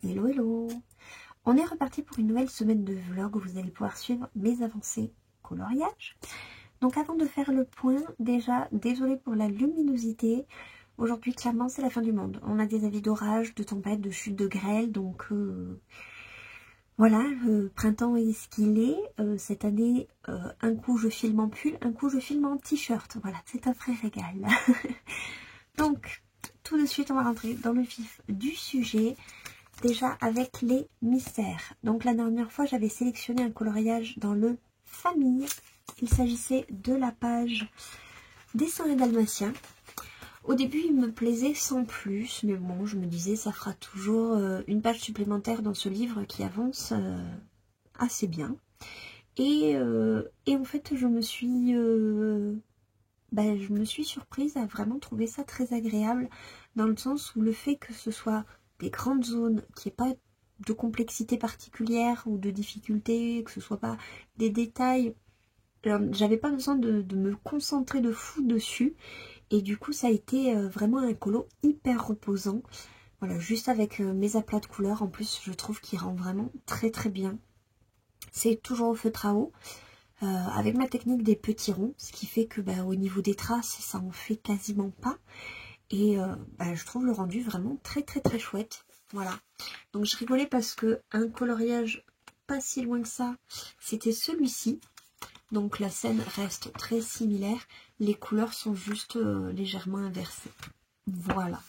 Hello hello. On est reparti pour une nouvelle semaine de vlog où vous allez pouvoir suivre mes avancées coloriage. Donc avant de faire le point, déjà désolée pour la luminosité. Aujourd'hui clairement c'est la fin du monde. On a des avis d'orage, de tempête, de chute de grêle, donc voilà, le printemps est ce qu'il est. Cette année, un coup je filme en pull, un coup je filme en t-shirt. Voilà, c'est un vrai régal. Donc tout de suite on va rentrer dans le vif du sujet. Déjà avec les mystères. Donc la dernière fois j'avais sélectionné un coloriage dans le famille. Il s'agissait de la page Dessin et Dalmatien. Au début il me plaisait sans plus, mais bon je me disais ça fera toujours une page supplémentaire dans ce livre qui avance assez bien. Et en fait je me suis surprise à vraiment trouver ça très agréable, dans le sens où le fait que ce soit des grandes zones, qu'il n'y ait pas de complexité particulière ou de difficulté, que ce soit pas des détails, j'avais pas besoin de me concentrer de fou dessus, et du coup ça a été vraiment un colo hyper reposant. Voilà, juste avec mes aplats de couleurs, en plus je trouve qu'il rend vraiment très très bien. C'est toujours au feutre à eau. Avec ma technique des petits ronds, ce qui fait que au niveau des traces ça en fait quasiment pas, et je trouve le rendu vraiment très très très chouette. Voilà, donc je rigolais parce que un coloriage pas si loin que ça c'était celui-ci, donc la scène reste très similaire, les couleurs sont juste légèrement inversées. Voilà,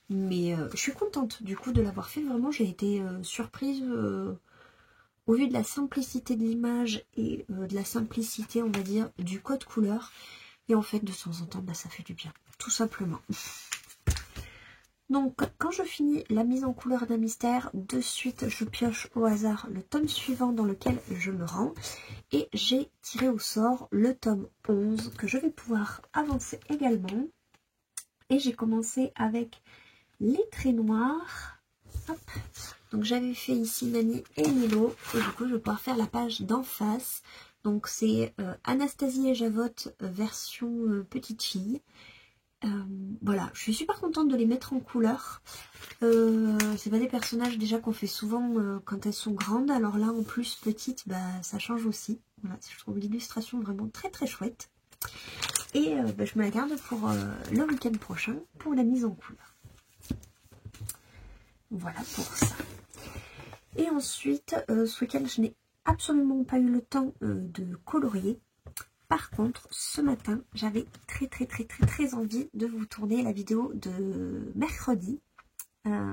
mais je suis contente du coup de l'avoir fait. Vraiment j'ai été surprise au vu de la simplicité de l'image et de la simplicité, on va dire, du code couleur. Et en fait, de temps en temps, ça fait du bien, tout simplement. Donc, quand je finis la mise en couleur d'un mystère, de suite, je pioche au hasard le tome suivant dans lequel je me rends. Et j'ai tiré au sort le tome 11, que je vais pouvoir avancer également. Et j'ai commencé avec les traits noirs. Hop. Donc j'avais fait ici Nani et Milo, et du coup je vais pouvoir faire la page d'en face. Donc c'est Anastasie et Javotte version petite fille. Voilà, je suis super contente de les mettre en couleur. C'est pas des personnages déjà qu'on fait souvent quand elles sont grandes, alors là en plus petite, ça change aussi. Voilà, je trouve l'illustration vraiment très très chouette. Et je me la garde pour le week-end prochain pour la mise en couleur. Voilà pour ça. Et ensuite, ce week-end, je n'ai absolument pas eu le temps de colorier. Par contre, ce matin, j'avais très envie de vous tourner la vidéo de mercredi.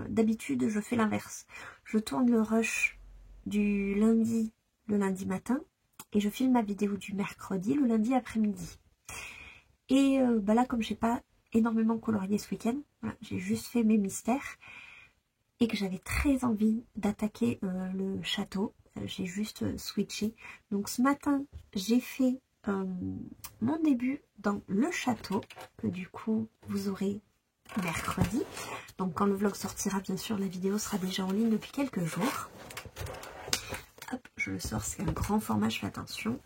D'habitude, je fais l'inverse. Je tourne le rush du lundi, le lundi matin, et je filme ma vidéo du mercredi, le lundi après-midi. Et là, comme j'ai pas énormément colorié ce week-end, voilà, j'ai juste fait mes mystères, et que j'avais très envie d'attaquer le château, j'ai juste switché. Donc ce matin j'ai fait mon début dans le château, que du coup vous aurez mercredi. Donc quand le vlog sortira, bien sûr la vidéo sera déjà en ligne depuis quelques jours. Hop, je le sors, c'est un grand format, je fais attention.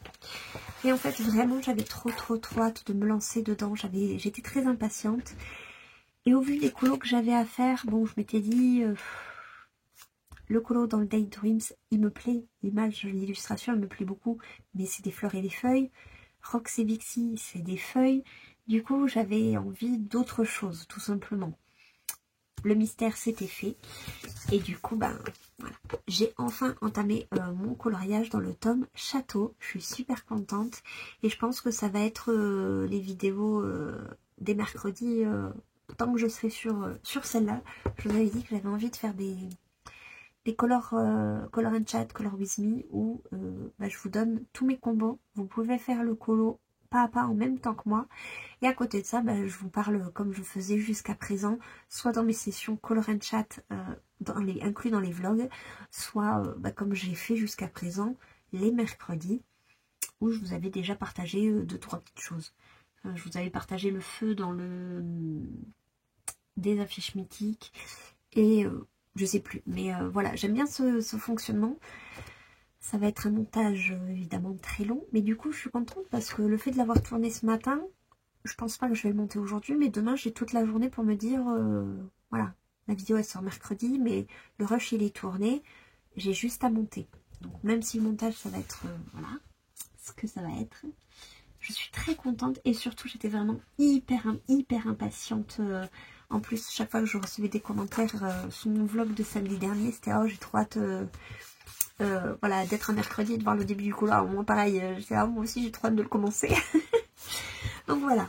Et en fait vraiment j'avais trop hâte de me lancer dedans, j'étais très impatiente. Et au vu des colos que j'avais à faire, bon, je m'étais dit, le colo dans le Daydreams, il me plaît. L'image, l'illustration, elle me plaît beaucoup. Mais c'est des fleurs et des feuilles. Rox et Vixie, c'est des feuilles. Du coup, j'avais envie d'autre chose, tout simplement. Le mystère, c'était fait. Et du coup, voilà. J'ai enfin entamé mon coloriage dans le tome Château. Je suis super contente. Et je pense que ça va être les vidéos des mercredis... tant que je serai sur celle-là. Je vous avais dit que j'avais envie de faire des color and chat, color with me, où je vous donne tous mes combos. Vous pouvez faire le colo pas à pas en même temps que moi. Et à côté de ça, je vous parle comme je faisais jusqu'à présent, soit dans mes sessions color and chat inclus dans les vlogs, soit comme j'ai fait jusqu'à présent les mercredis, où je vous avais déjà partagé 2-3 petites choses. Je vous avais partagé le feu dans des affiches mythiques et je sais plus, mais voilà, j'aime bien ce fonctionnement. Ça va être un montage évidemment très long, mais du coup je suis contente parce que le fait de l'avoir tourné ce matin, je pense pas que je vais le monter aujourd'hui, mais demain j'ai toute la journée pour me dire voilà, la vidéo elle sort mercredi, mais le rush il est tourné, j'ai juste à monter. Donc même si le montage ça va être, voilà, ce que ça va être. Je suis très contente et surtout j'étais vraiment hyper impatiente. En plus, chaque fois que je recevais des commentaires sur mon vlog de samedi dernier, c'était oh j'ai trop hâte voilà, d'être un mercredi et de voir le début du couloir. Moi pareil, j'étais moi aussi j'ai trop hâte de le commencer. Donc voilà.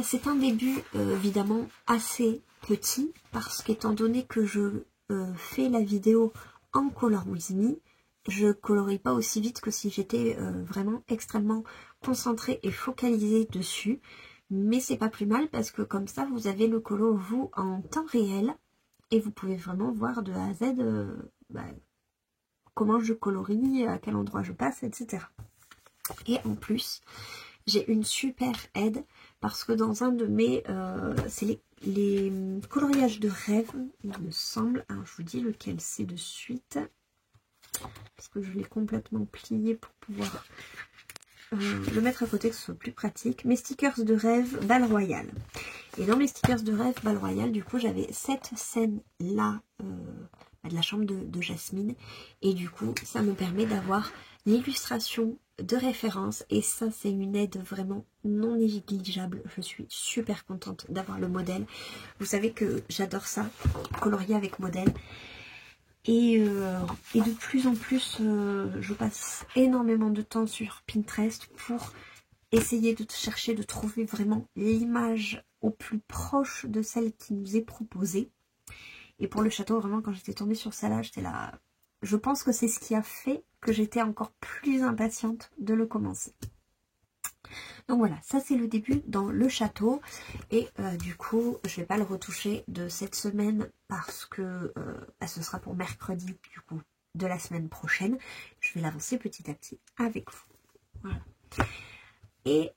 C'est un début évidemment assez petit parce qu'étant donné que je fais la vidéo en Color With Me, je colorie pas aussi vite que si j'étais vraiment extrêmement concentrée et focalisée dessus. Mais c'est pas plus mal parce que comme ça vous avez le colo vous en temps réel et vous pouvez vraiment voir de A à Z comment je colorie, à quel endroit je passe, etc. Et en plus, j'ai une super aide parce que dans un de mes... c'est les coloriages de rêve, il me semble. Alors je vous dis lequel c'est de suite. Parce que je l'ai complètement plié pour pouvoir le mettre à côté, que ce soit plus pratique. Mes stickers de rêve Bal Royal. Et dans mes stickers de rêve Bal Royal, du coup, j'avais cette scène-là de la chambre de Jasmine. Et du coup, ça me permet d'avoir l'illustration de référence. Et ça, c'est une aide vraiment non négligeable. Je suis super contente d'avoir le modèle. Vous savez que j'adore ça, colorier avec modèle. Et de plus en plus, je passe énormément de temps sur Pinterest pour essayer de chercher, de trouver vraiment l'image au plus proche de celle qui nous est proposée. Et pour le château, vraiment, quand j'étais tombée sur celle-là, j'étais là... Je pense que c'est ce qui a fait que j'étais encore plus impatiente de le commencer. Donc voilà, ça c'est le début dans le château. Et du coup, je vais pas le retoucher de cette semaine parce que ce sera pour mercredi du coup de la semaine prochaine. Je vais l'avancer petit à petit avec vous. Voilà. Et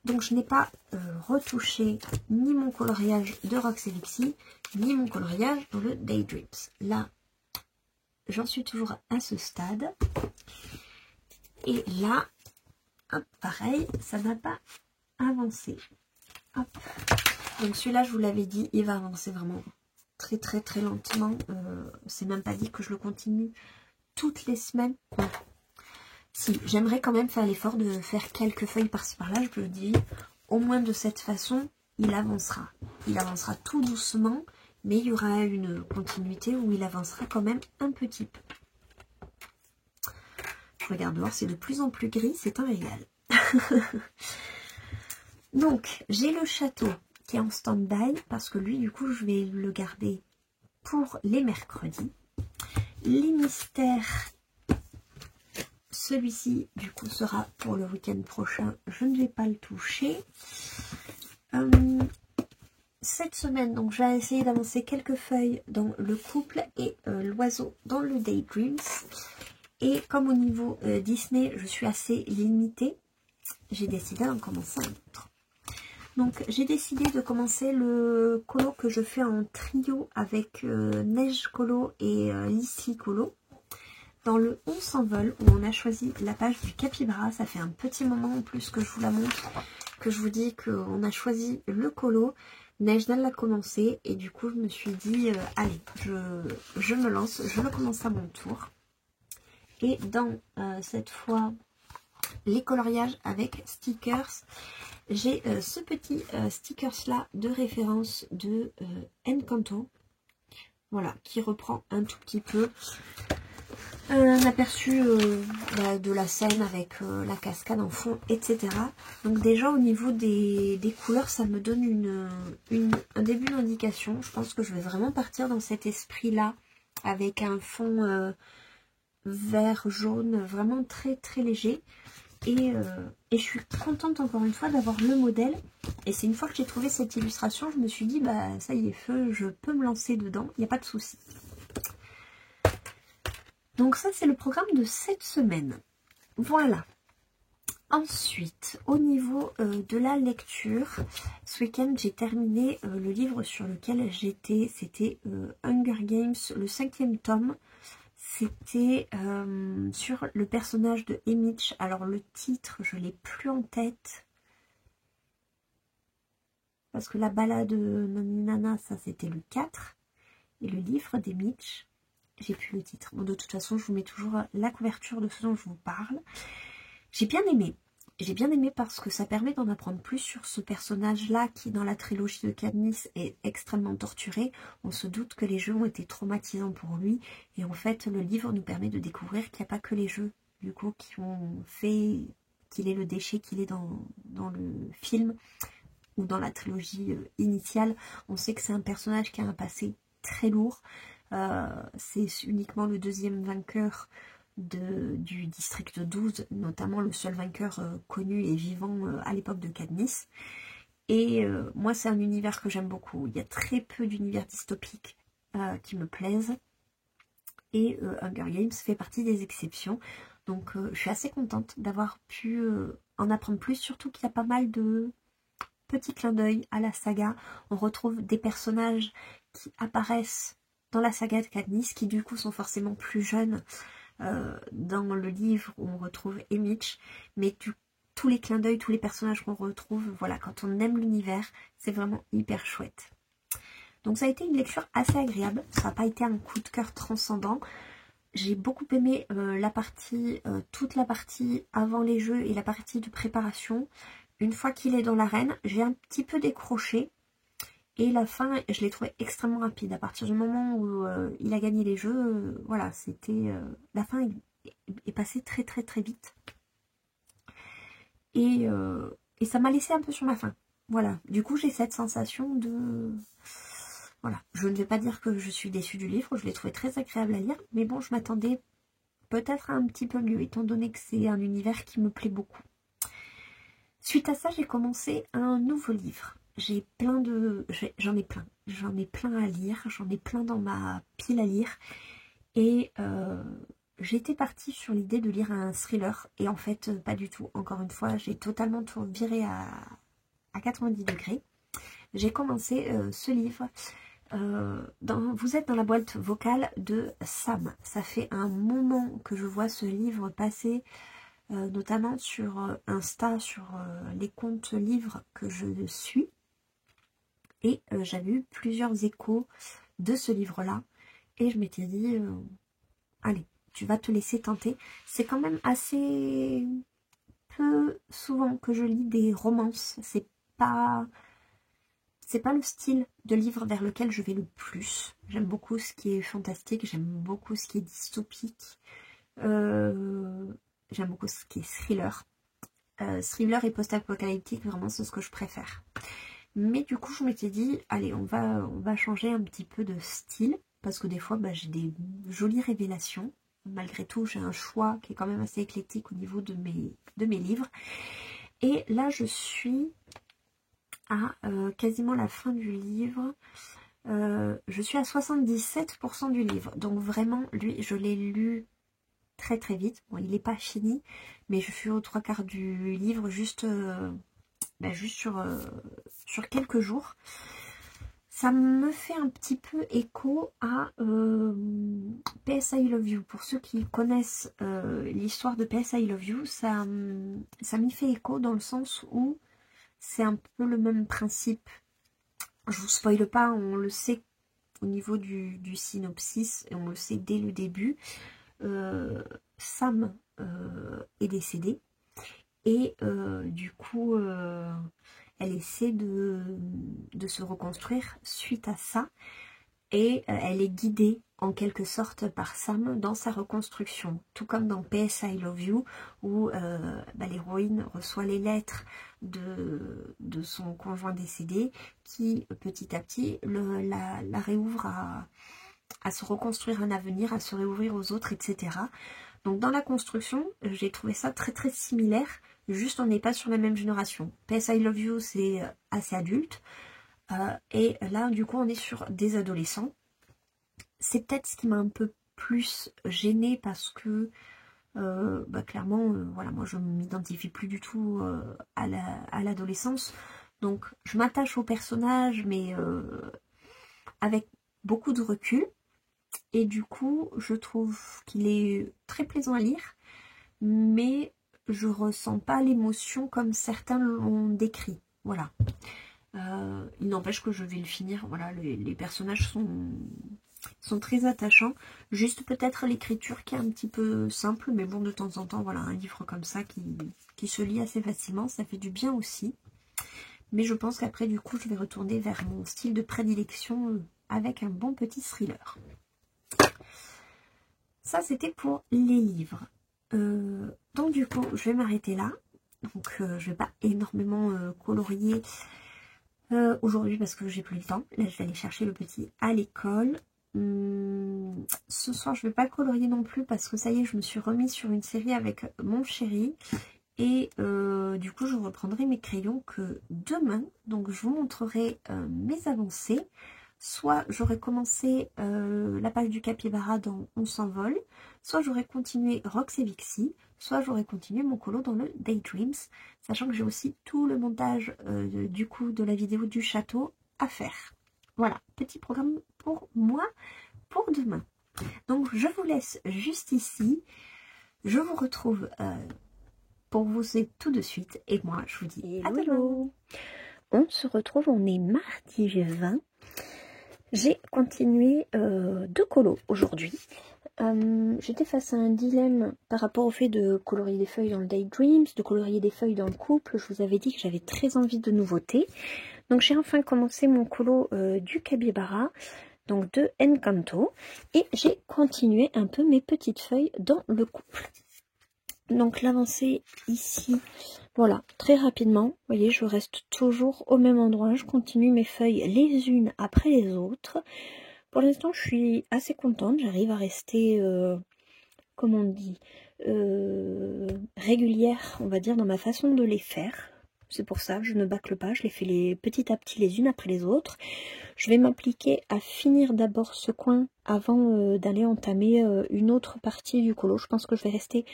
donc je n'ai pas retouché ni mon coloriage de Rox et Vixie, ni mon coloriage dans le Daydreams. Là, j'en suis toujours à ce stade. Et là, hop, pareil, ça n'a pas avancé. Hop. Donc celui-là, je vous l'avais dit, il va avancer vraiment très lentement. C'est même pas dit que je le continue toutes les semaines. Non. Si, j'aimerais quand même faire l'effort de faire quelques feuilles par-ci par-là, je le dis. Au moins de cette façon, il avancera. Il avancera tout doucement, mais il y aura une continuité où il avancera quand même un petit peu. Je regarde dehors, c'est de plus en plus gris, c'est un régal. Donc, j'ai le château qui est en stand-by, parce que lui, du coup, je vais le garder pour les mercredis. Les mystères... Celui-ci, du coup, sera pour le week-end prochain. Je ne vais pas le toucher. Cette semaine, donc, j'ai essayé d'avancer quelques feuilles dans le couple et l'oiseau dans le Daydreams. Et comme au niveau Disney, je suis assez limitée, j'ai décidé d'en commencer un autre. Donc, j'ai décidé de commencer le colo que je fais en trio avec Neige Colo et Lissy Colo. Dans le On s'envole, où on a choisi la page du capybara, ça fait un petit moment en plus que je vous la montre, que je vous dis qu'on a choisi le colo. Neige l'a commencé et du coup je me suis dit, allez, je me lance, je le commence à mon tour. Et dans cette fois, les coloriages avec stickers, j'ai ce petit stickers là de référence de Encanto. Voilà, qui reprend un tout petit peu un aperçu de la scène avec la cascade en fond, etc. Donc déjà au niveau des couleurs, ça me donne un début d'indication. Je pense que je vais vraiment partir dans cet esprit-là avec un fond vert, jaune, vraiment très léger. Et je suis contente encore une fois d'avoir le modèle. Et c'est une fois que j'ai trouvé cette illustration, je me suis dit, bah ça y est, feu, je peux me lancer dedans, il n'y a pas de souci. Donc ça, c'est le programme de cette semaine. Voilà. Ensuite, au niveau de la lecture, ce week-end, j'ai terminé le livre sur lequel j'étais. C'était Hunger Games, le 5e tome. C'était sur le personnage de Emiche. Alors, le titre, je ne l'ai plus en tête. Parce que la balade Nani Nana, ça, c'était le 4. Et le livre des Mitch, j'ai plus le titre. Bon, de toute façon, je vous mets toujours la couverture de ce dont je vous parle. J'ai bien aimé. J'ai bien aimé parce que ça permet d'en apprendre plus sur ce personnage-là qui, dans la trilogie de Katniss, est extrêmement torturé. On se doute que les jeux ont été traumatisants pour lui. Et en fait, le livre nous permet de découvrir qu'il n'y a pas que les jeux, du coup, qui ont fait qu'il est le déchet qu'il est dans le film ou dans la trilogie initiale. On sait que c'est un personnage qui a un passé très lourd. C'est uniquement le deuxième vainqueur du district 12, notamment le seul vainqueur connu et vivant à l'époque de Katniss. Et moi, c'est un univers que j'aime beaucoup. Il y a très peu d'univers dystopiques qui me plaisent. Et Hunger Games fait partie des exceptions. Donc je suis assez contente d'avoir pu en apprendre plus, surtout qu'il y a pas mal de petits clins d'œil à la saga. On retrouve des personnages qui apparaissent dans la saga de Katniss, qui du coup sont forcément plus jeunes dans le livre où on retrouve Mitch, mais tous les clins d'œil, tous les personnages qu'on retrouve, voilà, quand on aime l'univers, c'est vraiment hyper chouette. Donc ça a été une lecture assez agréable, ça n'a pas été un coup de cœur transcendant. J'ai beaucoup aimé toute la partie avant les jeux et la partie de préparation. Une fois qu'il est dans l'arène, j'ai un petit peu décroché. Et la fin, je l'ai trouvé extrêmement rapide. À partir du moment où il a gagné les jeux, voilà, c'était... la fin est passée très très très vite. Et ça m'a laissé un peu sur ma faim. Voilà, du coup j'ai cette sensation de... Voilà, je ne vais pas dire que je suis déçue du livre, je l'ai trouvé très agréable à lire. Mais bon, je m'attendais peut-être à un petit peu mieux, étant donné que c'est un univers qui me plaît beaucoup. Suite à ça, j'ai commencé un nouveau livre. J'en ai plein à lire, j'en ai plein dans ma pile à lire. Et j'étais partie sur l'idée de lire un thriller. Et en fait, pas du tout. Encore une fois, j'ai totalement tout viré à 90 degrés. J'ai commencé ce livre. Vous êtes dans la boîte vocale de Sam. Ça fait un moment que je vois ce livre passer, notamment sur Insta, sur les comptes livres que je suis. Et j'avais eu plusieurs échos de ce livre-là. Et je m'étais dit, allez, tu vas te laisser tenter. C'est quand même assez peu souvent que je lis des romances. C'est pas le style de livre vers lequel je vais le plus. J'aime beaucoup ce qui est fantastique, j'aime beaucoup ce qui est dystopique. J'aime beaucoup ce qui est thriller. Thriller et post-apocalyptique, vraiment, c'est ce que je préfère. Mais du coup, je m'étais dit, allez, on va changer un petit peu de style. Parce que des fois, j'ai des jolies révélations. Malgré tout, j'ai un choix qui est quand même assez éclectique au niveau de mes livres. Et là, je suis à quasiment la fin du livre. Je suis à 77% du livre. Donc vraiment, lui, je l'ai lu très très vite. Bon, il n'est pas fini, mais je suis aux 3/4 du livre juste sur quelques jours. Ça me fait un petit peu écho à PS I Love You. Pour ceux qui connaissent l'histoire de PS I Love You, ça m'y fait écho dans le sens où c'est un peu le même principe. Je vous spoile pas, on le sait au niveau du synopsis et on le sait dès le début. Sam est décédée et du coup elle essaie de se reconstruire suite à ça et elle est guidée en quelque sorte par Sam dans sa reconstruction, tout comme dans PS I Love You où l'héroïne reçoit les lettres de son conjoint décédé qui petit à petit la réouvre à se reconstruire un avenir, à se réouvrir aux autres, etc. Donc dans la construction, j'ai trouvé ça très très similaire, juste on n'est pas sur la même génération. PS I Love You, c'est assez adulte, et là du coup on est sur des adolescents. C'est peut-être ce qui m'a un peu plus gênée parce que clairement, voilà, moi je ne m'identifie plus du tout à l'adolescence. Donc je m'attache au personnage, mais avec beaucoup de recul. Et du coup, je trouve qu'il est très plaisant à lire, mais je ressens pas l'émotion comme certains l'ont décrit. Voilà. Il n'empêche que je vais le finir. Voilà, les personnages sont sont très attachants. Juste peut-être l'écriture qui est un petit peu simple, mais bon, de temps en temps, voilà, un livre comme ça qui se lit assez facilement, ça fait du bien aussi. Mais je pense qu'après, du coup, je vais retourner vers mon style de prédilection avec un bon petit thriller. Ça, c'était pour les livres. Donc, du coup, je vais m'arrêter là. Donc, je vais pas énormément colorier aujourd'hui parce que j'ai plus le temps. Là, je vais aller chercher le petit à l'école. Ce soir, je vais pas colorier non plus parce que ça y est, je me suis remise sur une série avec mon chéri. Et du coup, je reprendrai mes crayons que demain. Donc, je vous montrerai mes avancées. Soit j'aurais commencé la page du capybara dans On s'envole, soit j'aurais continué Rox et Vixie, soit j'aurais continué mon colo dans le Daydreams, sachant que j'ai aussi tout le montage du coup de la vidéo du château à faire. Voilà, petit programme pour moi pour demain. Donc je vous laisse juste ici. Je vous retrouve pour vous tout de suite. Et moi, je vous dis à demain. On se retrouve, on est mardi 20. J'ai continué de colo aujourd'hui. J'étais face à un dilemme par rapport au fait de colorier des feuilles dans le Daydreams, de colorier des feuilles dans le couple. Je vous avais dit que j'avais très envie de nouveautés. Donc j'ai enfin commencé mon colo du capybara, donc de Encanto. Et j'ai continué un peu mes petites feuilles dans le couple. Donc l'avancée ici, voilà, très rapidement, vous voyez, je reste toujours au même endroit, je continue mes feuilles les unes après les autres. Pour l'instant, je suis assez contente, j'arrive à rester, comment on dit, régulière, on va dire, dans ma façon de les faire. C'est pour ça, je ne bâcle pas, je les fais petit à petit les unes après les autres. Je vais m'appliquer à finir d'abord ce coin avant d'aller entamer une autre partie du colo. Je pense que je vais rester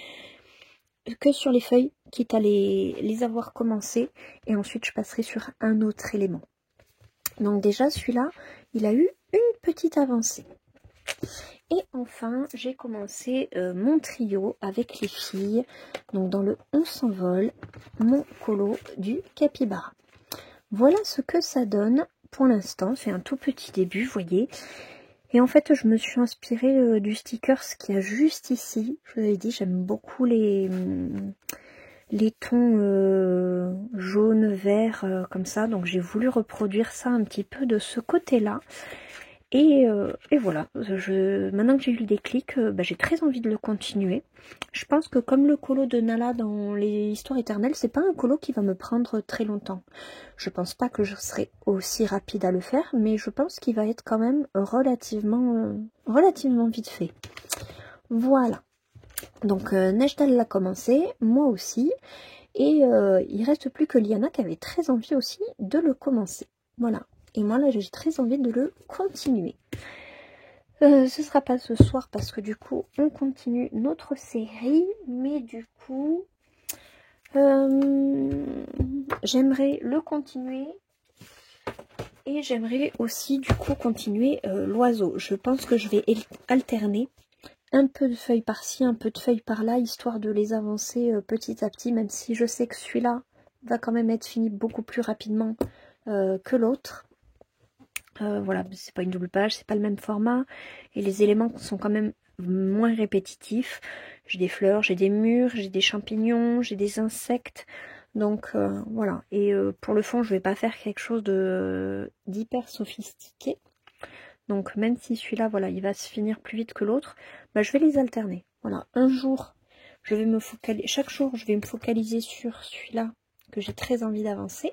que sur les feuilles, quitte à les avoir commencées, et ensuite je passerai sur un autre élément. Donc déjà celui-là, il a eu une petite avancée. Et enfin, j'ai commencé mon trio avec les filles, donc dans le On s'envole, mon colo du capybara. Voilà ce que ça donne pour l'instant, c'est un tout petit début, vous voyez. Et en fait, je me suis inspirée du stickers qu'il y a juste ici. Je vous avais dit, j'aime beaucoup les tons jaune, vert, comme ça. Donc, j'ai voulu reproduire ça un petit peu de ce côté-là. Et voilà, maintenant que j'ai eu le déclic, j'ai très envie de le continuer. Je pense que comme le colo de Nala dans les histoires éternelles, c'est pas un colo qui va me prendre très longtemps. Je pense pas que je serai aussi rapide à le faire, mais je pense qu'il va être quand même relativement vite fait. Voilà. Donc Nejdal l'a commencé, moi aussi. Et il reste plus que Liana qui avait très envie aussi de le commencer. Voilà. Et moi là j'ai très envie de le continuer. Ce sera pas ce soir parce que du coup on continue notre série. Mais du coup j'aimerais le continuer. Et j'aimerais aussi du coup continuer l'oiseau. Je pense que je vais alterner un peu de feuilles par-ci, un peu de feuilles par-là, histoire de les avancer petit à petit, même si je sais que celui-là va quand même être fini beaucoup plus rapidement que l'autre. Voilà, c'est pas une double page, c'est pas le même format, et les éléments sont quand même moins répétitifs. J'ai des fleurs, j'ai des murs, j'ai des champignons, j'ai des insectes, donc voilà. Et pour le fond, je vais pas faire quelque chose d'hyper sophistiqué. Donc même si celui-là, voilà, il va se finir plus vite que l'autre, je vais les alterner. Voilà, un jour, je vais me focaliser, chaque jour, je vais me focaliser sur celui-là que j'ai très envie d'avancer.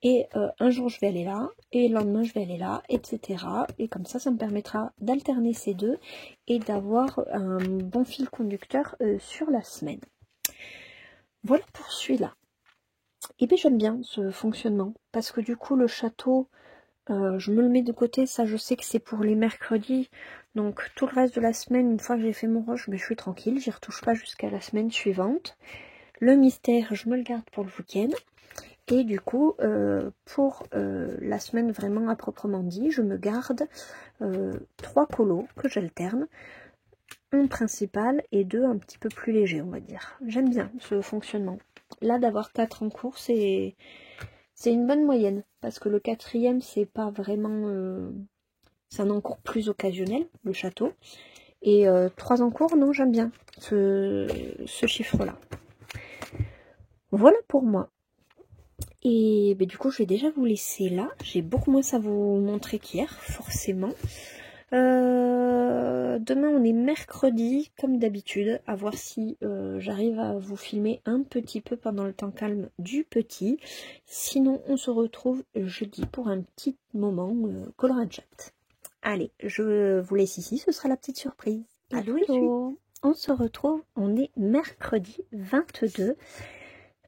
Et un jour, je vais aller là, et le lendemain, je vais aller là, etc. Et comme ça me permettra d'alterner ces deux et d'avoir un bon fil conducteur sur la semaine. Voilà pour celui-là. Et bien, j'aime bien ce fonctionnement, parce que du coup, le château, je me le mets de côté, ça je sais que c'est pour les mercredis, donc tout le reste de la semaine, une fois que j'ai fait mon rush, je suis tranquille, j'y retouche pas jusqu'à la semaine suivante. Le mystère, je me le garde pour le week-end, et du coup, pour la semaine vraiment à proprement dit, je me garde 3 colos que j'alterne, un principal et 2 un petit peu plus légers, on va dire. J'aime bien ce fonctionnement. Là, d'avoir 4 en cours, c'est une bonne moyenne, parce que le 4e, c'est pas vraiment C'est un encours plus occasionnel, le château. Et 3 encours, non, j'aime bien ce chiffre-là. Voilà pour moi. Et ben, du coup, je vais déjà vous laisser là. J'ai beaucoup moins à vous montrer qu'hier, forcément. Demain, on est mercredi, comme d'habitude. À voir si j'arrive à vous filmer un petit peu pendant le temps calme du petit. Sinon, on se retrouve jeudi pour un petit moment color and chat. Allez, je vous laisse ici. Ce sera la petite surprise. Hello, hello. On se retrouve. On est mercredi 22.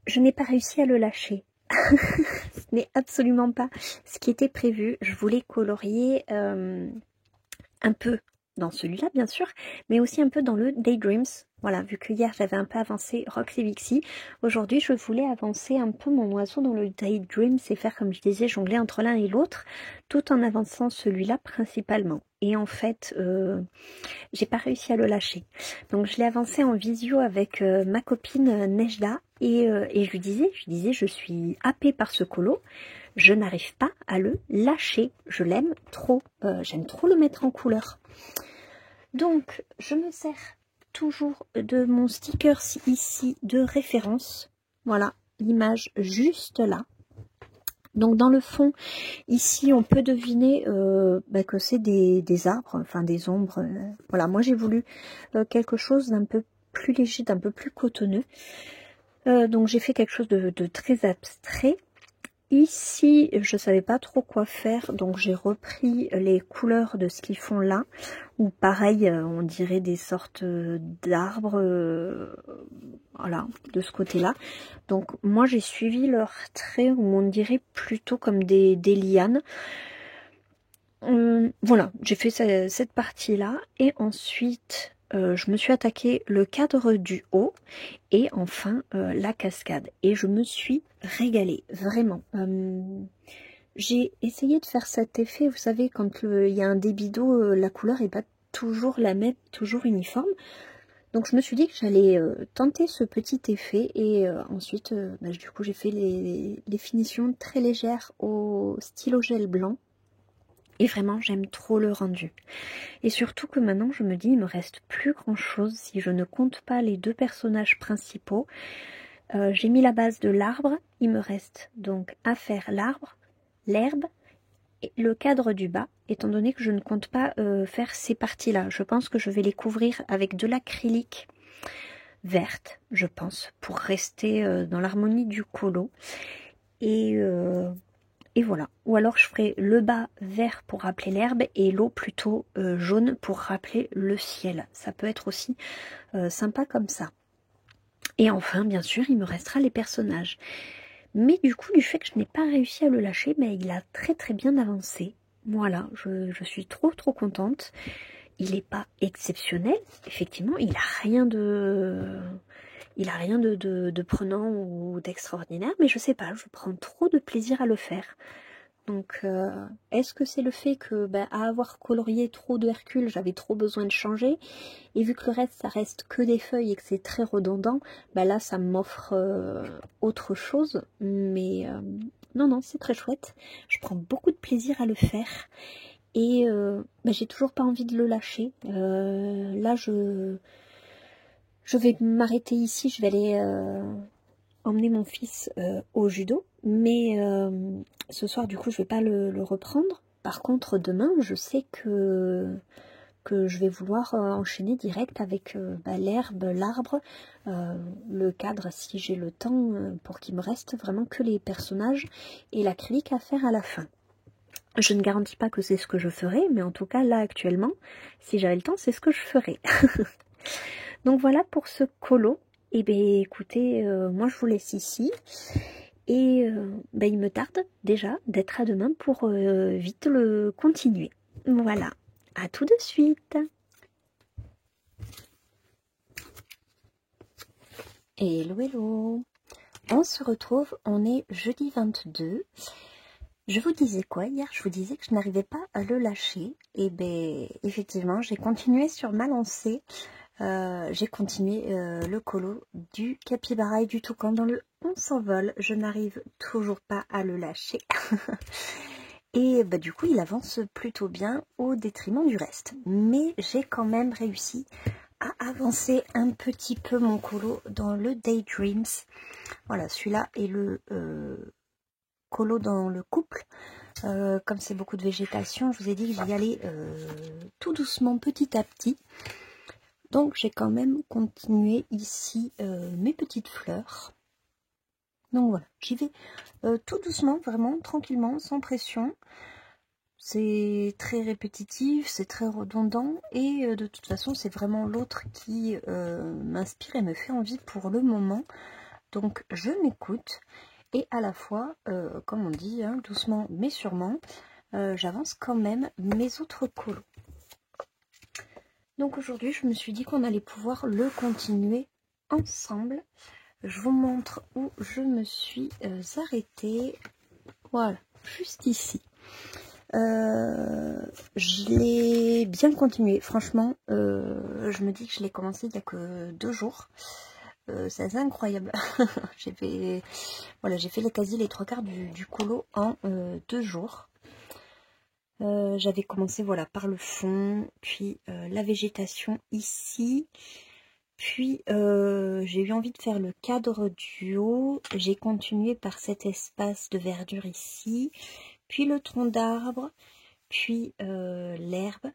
Je n'ai pas réussi à le lâcher. Ce n'est absolument pas ce qui était prévu. Je voulais colorier un peu dans celui-là, bien sûr, mais aussi un peu dans le Daydreams. Voilà, vu que hier j'avais un peu avancé Roxy Vixie, aujourd'hui je voulais avancer un peu mon oiseau dans le Daydreams et faire, comme je disais, jongler entre l'un et l'autre, tout en avançant celui-là principalement. Et en fait, j'ai pas réussi à le lâcher. Donc je l'ai avancé en visio avec ma copine Nejda et je lui disais, je suis happée par ce colo. Je n'arrive pas à le lâcher. Je l'aime trop. J'aime trop le mettre en couleur. Donc, je me sers toujours de mon sticker ici de référence. Voilà, l'image juste là. Donc, dans le fond, ici, on peut deviner que c'est des arbres, enfin des ombres. Voilà, moi, j'ai voulu quelque chose d'un peu plus léger, d'un peu plus cotonneux. Donc, j'ai fait quelque chose de très abstrait. Ici, je ne savais pas trop quoi faire, donc j'ai repris les couleurs de ce qu'ils font là, ou pareil, on dirait des sortes d'arbres, voilà, de ce côté-là. Donc moi j'ai suivi leurs traits, où on dirait plutôt comme des lianes. Voilà, j'ai fait cette partie-là, et ensuite je me suis attaqué le cadre du haut, et enfin la cascade. Et je me suis régalée, vraiment. J'ai essayé de faire cet effet, vous savez, quand il y a un débit d'eau, la couleur n'est pas toujours la même, toujours uniforme. Donc je me suis dit que j'allais tenter ce petit effet, et ensuite, du coup, j'ai fait les finitions très légères au stylo gel blanc. Et vraiment, j'aime trop le rendu. Et surtout que maintenant, je me dis, il me reste plus grand chose si je ne compte pas les 2 personnages principaux. J'ai mis la base de l'arbre. Il me reste donc à faire l'arbre, l'herbe et le cadre du bas, étant donné que je ne compte pas faire ces parties-là. Je pense que je vais les couvrir avec de l'acrylique verte, je pense, pour rester dans l'harmonie du colo. Et voilà. Ou alors je ferai le bas vert pour rappeler l'herbe et l'eau plutôt jaune pour rappeler le ciel. Ça peut être aussi sympa comme ça. Et enfin, bien sûr, il me restera les personnages. Mais du coup, du fait que je n'ai pas réussi à le lâcher, il a très très bien avancé. Voilà, je suis trop contente. Il n'est pas exceptionnel. Effectivement, il n'a rien de... prenant ou d'extraordinaire, mais je sais pas, je prends trop de plaisir à le faire. Donc, est-ce que c'est le fait que, à avoir colorié trop de Hercule, j'avais trop besoin de changer, et vu que le reste, ça reste que des feuilles et que c'est très redondant, là, ça m'offre autre chose, mais non, c'est très chouette. Je prends beaucoup de plaisir à le faire, et j'ai toujours pas envie de le lâcher. Là, je vais m'arrêter ici, je vais aller emmener mon fils au judo, mais ce soir du coup je vais pas le reprendre. Par contre demain je sais que je vais vouloir enchaîner direct avec l'herbe, l'arbre, le cadre si j'ai le temps, pour qu'il me reste vraiment que les personnages et l'acrylique à faire à la fin. Je ne garantis pas que c'est ce que je ferai, mais en tout cas là actuellement, si j'avais le temps, c'est ce que je ferais. Donc voilà pour ce colo. Et écoutez, moi je vous laisse ici. Et il me tarde déjà d'être à demain pour vite le continuer. Voilà, à tout de suite. Hello. On se retrouve, on est jeudi 22. Je vous disais quoi hier? Je vous disais que je n'arrivais pas à le lâcher. Et effectivement, j'ai continué sur ma lancée. J'ai continué le colo du capybara et du toucan dans le On s'envole. Je n'arrive toujours pas à le lâcher. Et bah, du coup, il avance plutôt bien au détriment du reste. Mais j'ai quand même réussi à avancer un petit peu mon colo dans le Daydreams. Voilà, celui-là est le colo dans le couple. Comme c'est beaucoup de végétation, je vous ai dit que j'y allais tout doucement, petit à petit. Donc j'ai quand même continué ici mes petites fleurs. Donc voilà, j'y vais tout doucement, vraiment, tranquillement, sans pression. C'est très répétitif, c'est très redondant et de toute façon c'est vraiment l'autre qui m'inspire et me fait envie pour le moment. Donc je m'écoute et à la fois, comme on dit, hein, doucement mais sûrement, j'avance quand même mes autres colos. Donc aujourd'hui je me suis dit qu'on allait pouvoir le continuer ensemble. Je vous montre où je me suis arrêtée. Voilà, juste ici. Je l'ai bien continué, franchement. Je me dis que je l'ai commencé il n'y a que 2 jours. C'est assez incroyable. j'ai fait quasi les 3/4 du colo en 2 jours. J'avais commencé voilà par le fond, puis la végétation ici. Puis j'ai eu envie de faire le cadre du haut. J'ai continué par cet espace de verdure ici, puis le tronc d'arbre, puis l'herbe.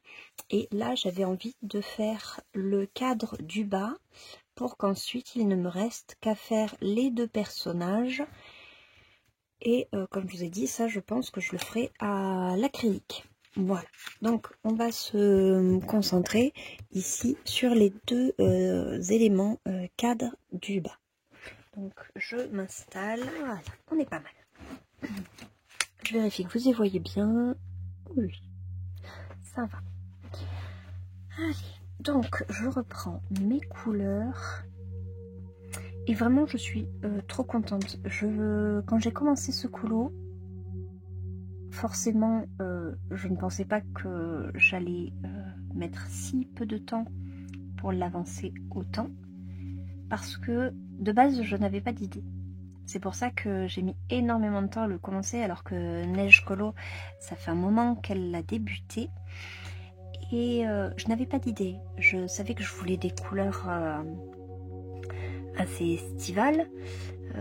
Et là j'avais envie de faire le cadre du bas pour qu'ensuite il ne me reste qu'à faire les 2 personnages. Et comme je vous ai dit, ça je pense que je le ferai à l'acrylique. Voilà, donc on va se concentrer ici sur les 2 éléments cadres du bas. Donc je m'installe, voilà, on est pas mal. Je vérifie que vous y voyez bien. Oui, ça va. Allez, donc je reprends mes couleurs. Et vraiment je suis trop contente. Quand j'ai commencé ce colo, forcément, je ne pensais pas que j'allais mettre si peu de temps pour l'avancer autant, parce que de base, je n'avais pas d'idée. C'est pour ça que j'ai mis énormément de temps à le commencer, alors que Neige Colo, ça fait un moment qu'elle l'a débuté. Et je n'avais pas d'idée. Je savais que je voulais des couleurs assez estivales,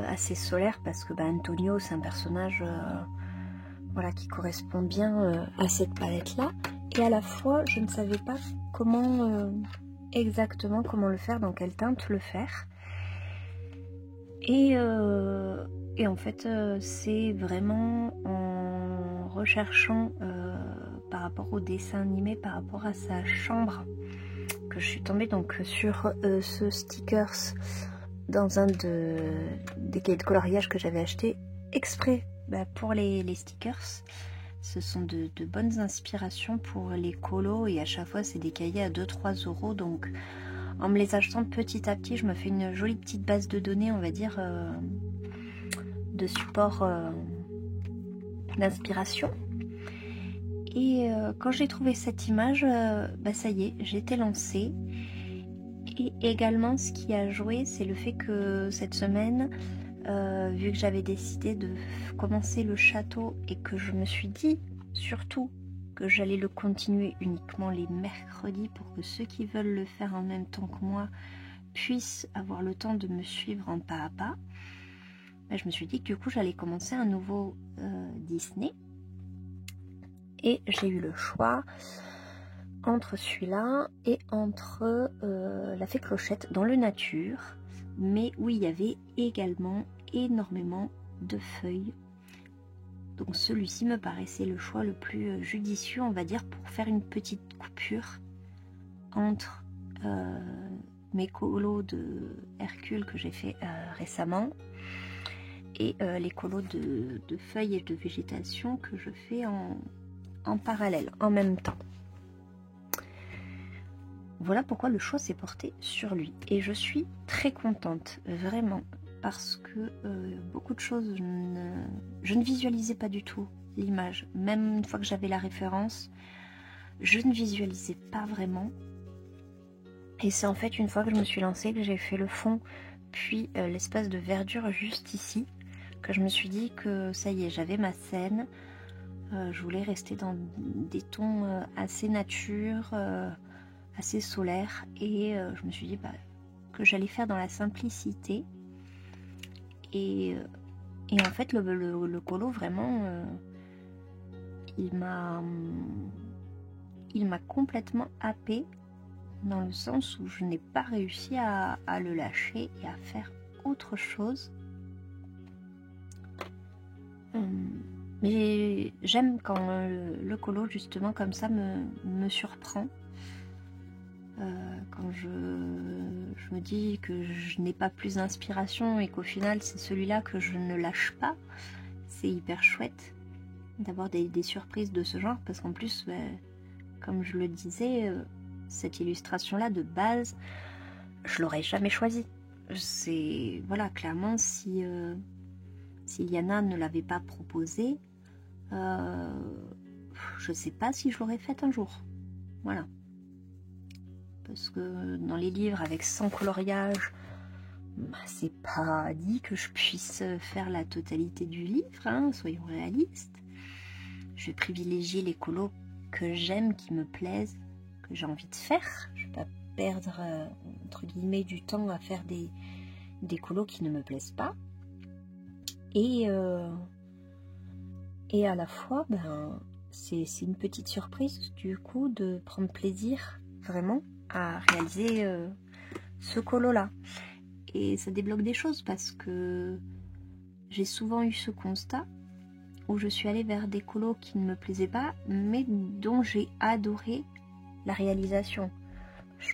assez solaires, parce que Antonio, c'est un personnage... voilà, qui correspond bien à cette palette là, et à la fois je ne savais pas comment exactement comment le faire, dans quelle teinte le faire, et en fait c'est vraiment en recherchant par rapport au dessin animé, par rapport à sa chambre, que je suis tombée donc sur ce stickers dans un des cahiers de coloriage que j'avais acheté exprès pour les stickers. Ce sont de bonnes inspirations pour les colos, et à chaque fois c'est des cahiers à 2-3 euros. Donc en me les achetant petit à petit, je me fais une jolie petite base de données, on va dire, de support d'inspiration. Et quand j'ai trouvé cette image, ça y est, j'étais lancée. Et également ce qui a joué, c'est le fait que cette semaine, vu que j'avais décidé de commencer le château et que je me suis dit surtout que j'allais le continuer uniquement les mercredis pour que ceux qui veulent le faire en même temps que moi puissent avoir le temps de me suivre en pas à pas, je me suis dit que du coup j'allais commencer un nouveau Disney, et j'ai eu le choix entre celui-là et entre la Fée Clochette dans le nature, mais où il y avait également énormément de feuilles. Donc celui-ci me paraissait le choix le plus judicieux, on va dire, pour faire une petite coupure entre mes colos de Hercule que j'ai fait récemment et les colos de feuilles et de végétation que je fais en parallèle, en même temps. Voilà pourquoi le choix s'est porté sur lui. Et je suis très contente, vraiment, parce que beaucoup de choses, je ne visualisais pas du tout l'image. Même une fois que j'avais la référence, je ne visualisais pas vraiment. Et c'est en fait une fois que je me suis lancée, que j'ai fait le fond, puis l'espace de verdure juste ici, que je me suis dit que ça y est, j'avais ma scène. Je voulais rester dans des tons assez nature, assez solaires. Et je me suis dit que j'allais faire dans la simplicité. Et en fait, le colo, vraiment, il m'a complètement happée, dans le sens où je n'ai pas réussi à le lâcher et à faire autre chose. Mais j'aime quand le colo, justement, comme ça, me surprend. Quand je me dis que je n'ai pas plus d'inspiration et qu'au final, c'est celui-là que je ne lâche pas, c'est hyper chouette d'avoir des surprises de ce genre, parce qu'en plus, comme je le disais, cette illustration-là, de base, je l'aurais jamais choisie. C'est, voilà, clairement, si Liana ne l'avait pas proposée, je sais pas si je l'aurais faite un jour. Voilà. Parce que dans les livres avec 100 coloriages, c'est pas dit que je puisse faire la totalité du livre, hein, soyons réalistes. Je vais privilégier les colos que j'aime, qui me plaisent, que j'ai envie de faire. Je vais pas perdre, entre guillemets, du temps à faire des colos qui ne me plaisent pas. Et à la fois, c'est une petite surprise, du coup, de prendre plaisir, vraiment, à réaliser ce colo-là. Et ça débloque des choses, parce que j'ai souvent eu ce constat où je suis allée vers des colos qui ne me plaisaient pas, mais dont j'ai adoré la réalisation. Je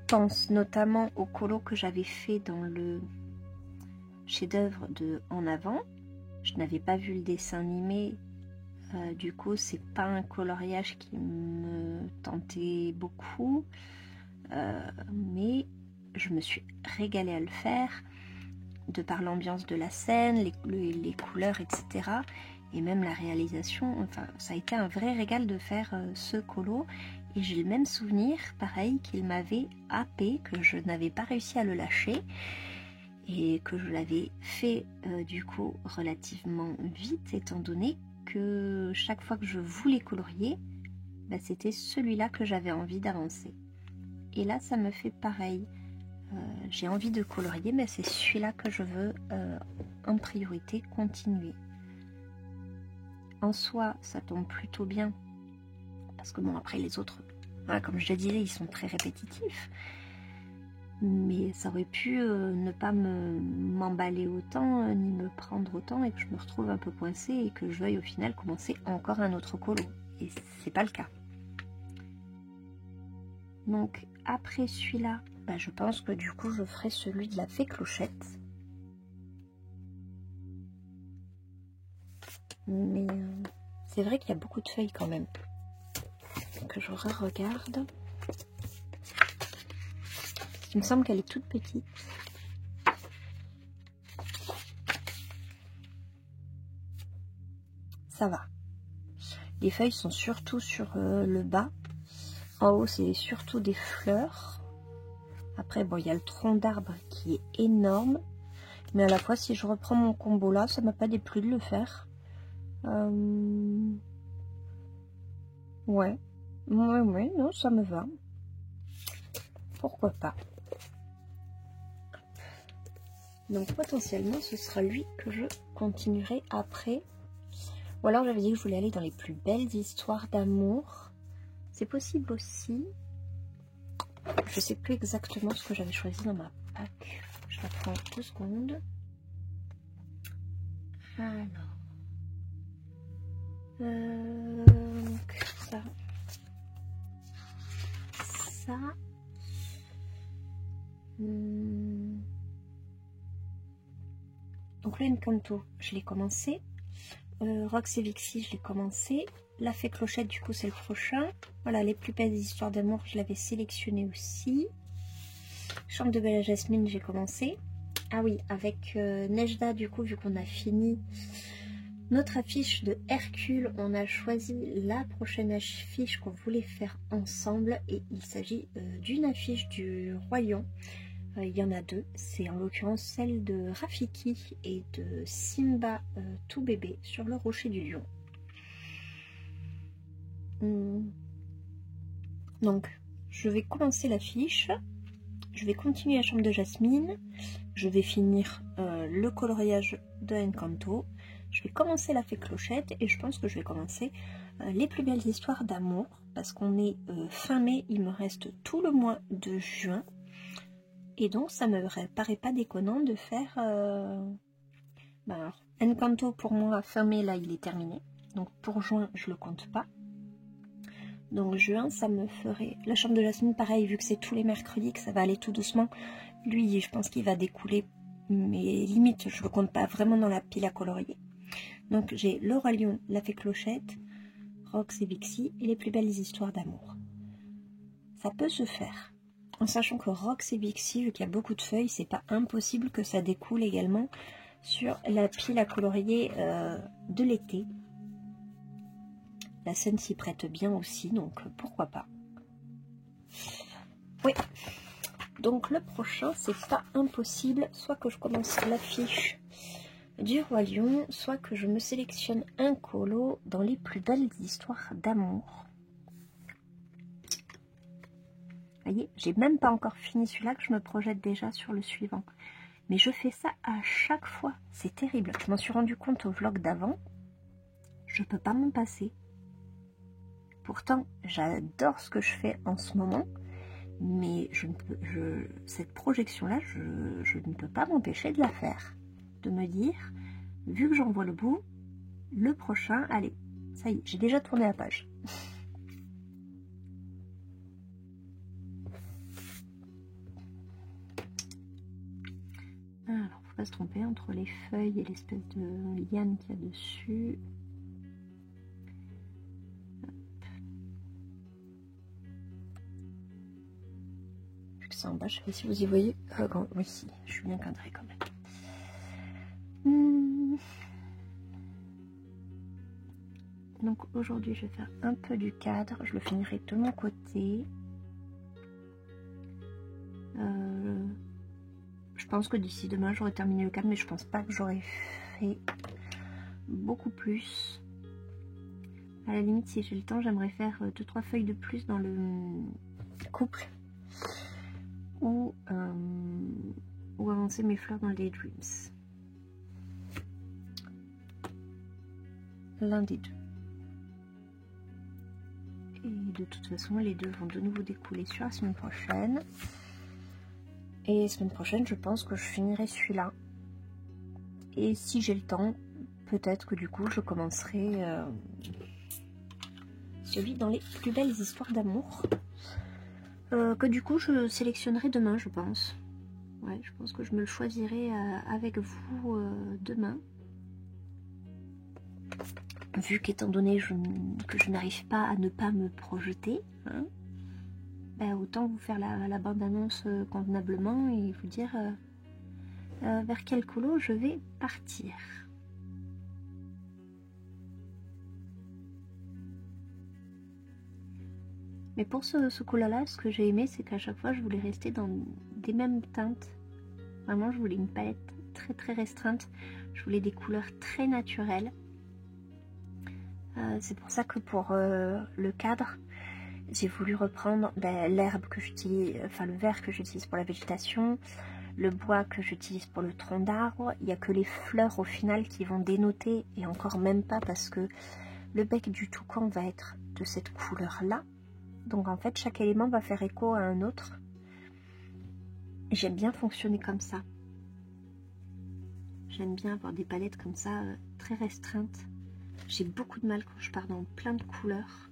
pense notamment au colo que j'avais fait dans le chef-d'œuvre de En Avant. Je n'avais pas vu le dessin animé, du coup c'est pas un coloriage qui me tentait beaucoup, mais je me suis régalée à le faire, de par l'ambiance de la scène, les couleurs, etc. Et même la réalisation, enfin ça a été un vrai régal de faire ce colo. Et j'ai le même souvenir, pareil, qu'il m'avait happé, que je n'avais pas réussi à le lâcher, et que je l'avais fait du coup relativement vite, étant donné que chaque fois que je voulais colorier, c'était celui-là que j'avais envie d'avancer. Et là ça me fait pareil, j'ai envie de colorier, mais c'est celui-là que je veux en priorité continuer. En soi ça tombe plutôt bien, parce que bon, après les autres, voilà, comme je le disais, ils sont très répétitifs. Mais ça aurait pu ne pas m'emballer autant, ni me prendre autant, et que je me retrouve un peu coincée et que je veuille au final commencer encore un autre colo. Et c'est pas le cas. Donc après celui-là, je pense que du coup je ferai celui de la fée Clochette. Mais c'est vrai qu'il y a beaucoup de feuilles quand même. Que je regarde. Il me semble qu'elle est toute petite. Ça va. Les feuilles sont surtout sur le bas. En haut, c'est surtout des fleurs. Après, bon, il y a le tronc d'arbre qui est énorme. Mais à la fois, si je reprends mon combo là, ça m'a pas déplu de le faire. Ouais, non, ça me va. Pourquoi pas. Donc potentiellement ce sera lui que je continuerai après. Ou alors j'avais dit que je voulais aller dans les plus belles histoires d'amour. C'est possible aussi. Je sais plus exactement ce que j'avais choisi dans ma pack. Je la prends 2 secondes. Alors. Donc ça. Ça. Donc le Encanto, je l'ai commencé. Rox et Vixie, je l'ai commencé. La fée Clochette, du coup, c'est le prochain. Voilà, les plus belles histoires d'amour, je l'avais sélectionné aussi. Chambre de Bella Jasmine, j'ai commencé. Ah oui, avec Nejda, du coup, vu qu'on a fini notre affiche de Hercule, on a choisi la prochaine affiche qu'on voulait faire ensemble. Et il s'agit d'une affiche du Roi Lion. Il y en a 2, c'est en l'occurrence celle de Rafiki et de Simba tout bébé sur le rocher du lion. Donc, je vais commencer l'affiche. Je vais continuer la chambre de Jasmine. Je vais finir le coloriage de Encanto. Je vais commencer la fée Clochette et je pense que je vais commencer les plus belles histoires d'amour parce qu'on est fin mai, il me reste tout le mois de juin et donc ça me paraît pas déconnant de faire alors, Encanto pour moi fin mai là il est terminé, donc pour juin je le compte pas, donc juin ça me ferait la chambre de Jasmine pareil, vu que c'est tous les mercredis que ça va aller tout doucement, lui je pense qu'il va découler, mais limite je le compte pas vraiment dans la pile à colorier. Donc j'ai le Roi Lion, la fée Clochette, Rox et Vixie et les plus belles histoires d'amour. Ça peut se faire. En sachant que Rox et Vixie, vu qu'il y a beaucoup de feuilles, c'est pas impossible que ça découle également sur la pile à colorier de l'été. La scène s'y prête bien aussi, donc pourquoi pas. Oui. Donc le prochain, c'est pas impossible, soit que je commence l'affiche du Roi Lion, soit que je me sélectionne un colo dans les plus belles histoires d'amour. Vous voyez, j'ai même pas encore fini celui-là que je me projette déjà sur le suivant. Mais je fais ça à chaque fois, c'est terrible. Je m'en suis rendu compte au vlog d'avant, je peux pas m'en passer. Pourtant, j'adore ce que je fais en ce moment, mais cette projection-là, je ne peux pas m'empêcher de la faire. De me dire, vu que j'en vois le bout, le prochain, allez, ça y est, j'ai déjà tourné la page. Alors, faut pas se tromper entre les feuilles et l'espèce de liane qu'il y a dessus. Vu que c'est en bas, je sais pas si vous y voyez. Oui, si, je suis bien cadrée quand même. Donc aujourd'hui, je vais faire un peu du cadre. Je le finirai de mon côté. Je pense que d'ici demain, j'aurai terminé le cadre, mais je pense pas que j'aurai fait beaucoup plus. À la limite, si j'ai le temps, j'aimerais faire 2-3 feuilles de plus dans le couple ou avancer mes fleurs dans le Daydreams. L'un des deux. Et de toute façon, les deux vont de nouveau découler sur la semaine prochaine. Et semaine prochaine, je pense que je finirai celui-là. Et si j'ai le temps, peut-être que du coup, je commencerai celui dans les plus belles histoires d'amour. Que du coup, je sélectionnerai demain, je pense. Ouais, je pense que je me le choisirai avec vous demain. Vu qu'étant donné que je n'arrive pas à ne pas me projeter, hein, bah, autant vous faire la bande-annonce convenablement et vous dire vers quel colo je vais partir. Mais pour ce colo-là, ce que j'ai aimé, c'est qu'à chaque fois, je voulais rester dans des mêmes teintes. Vraiment, je voulais une palette très très restreinte. Je voulais des couleurs très naturelles. C'est pour ça que pour le cadre, j'ai voulu reprendre l'herbe que j'utilise, enfin le vert que j'utilise pour la végétation, le bois que j'utilise pour le tronc d'arbre. Il n'y a que les fleurs au final qui vont dénoter, et encore même pas parce que le bec du toucan va être de cette couleur-là. Donc en fait, chaque élément va faire écho à un autre. J'aime bien fonctionner comme ça. J'aime bien avoir des palettes comme ça, très restreintes. J'ai beaucoup de mal quand je pars dans plein de couleurs.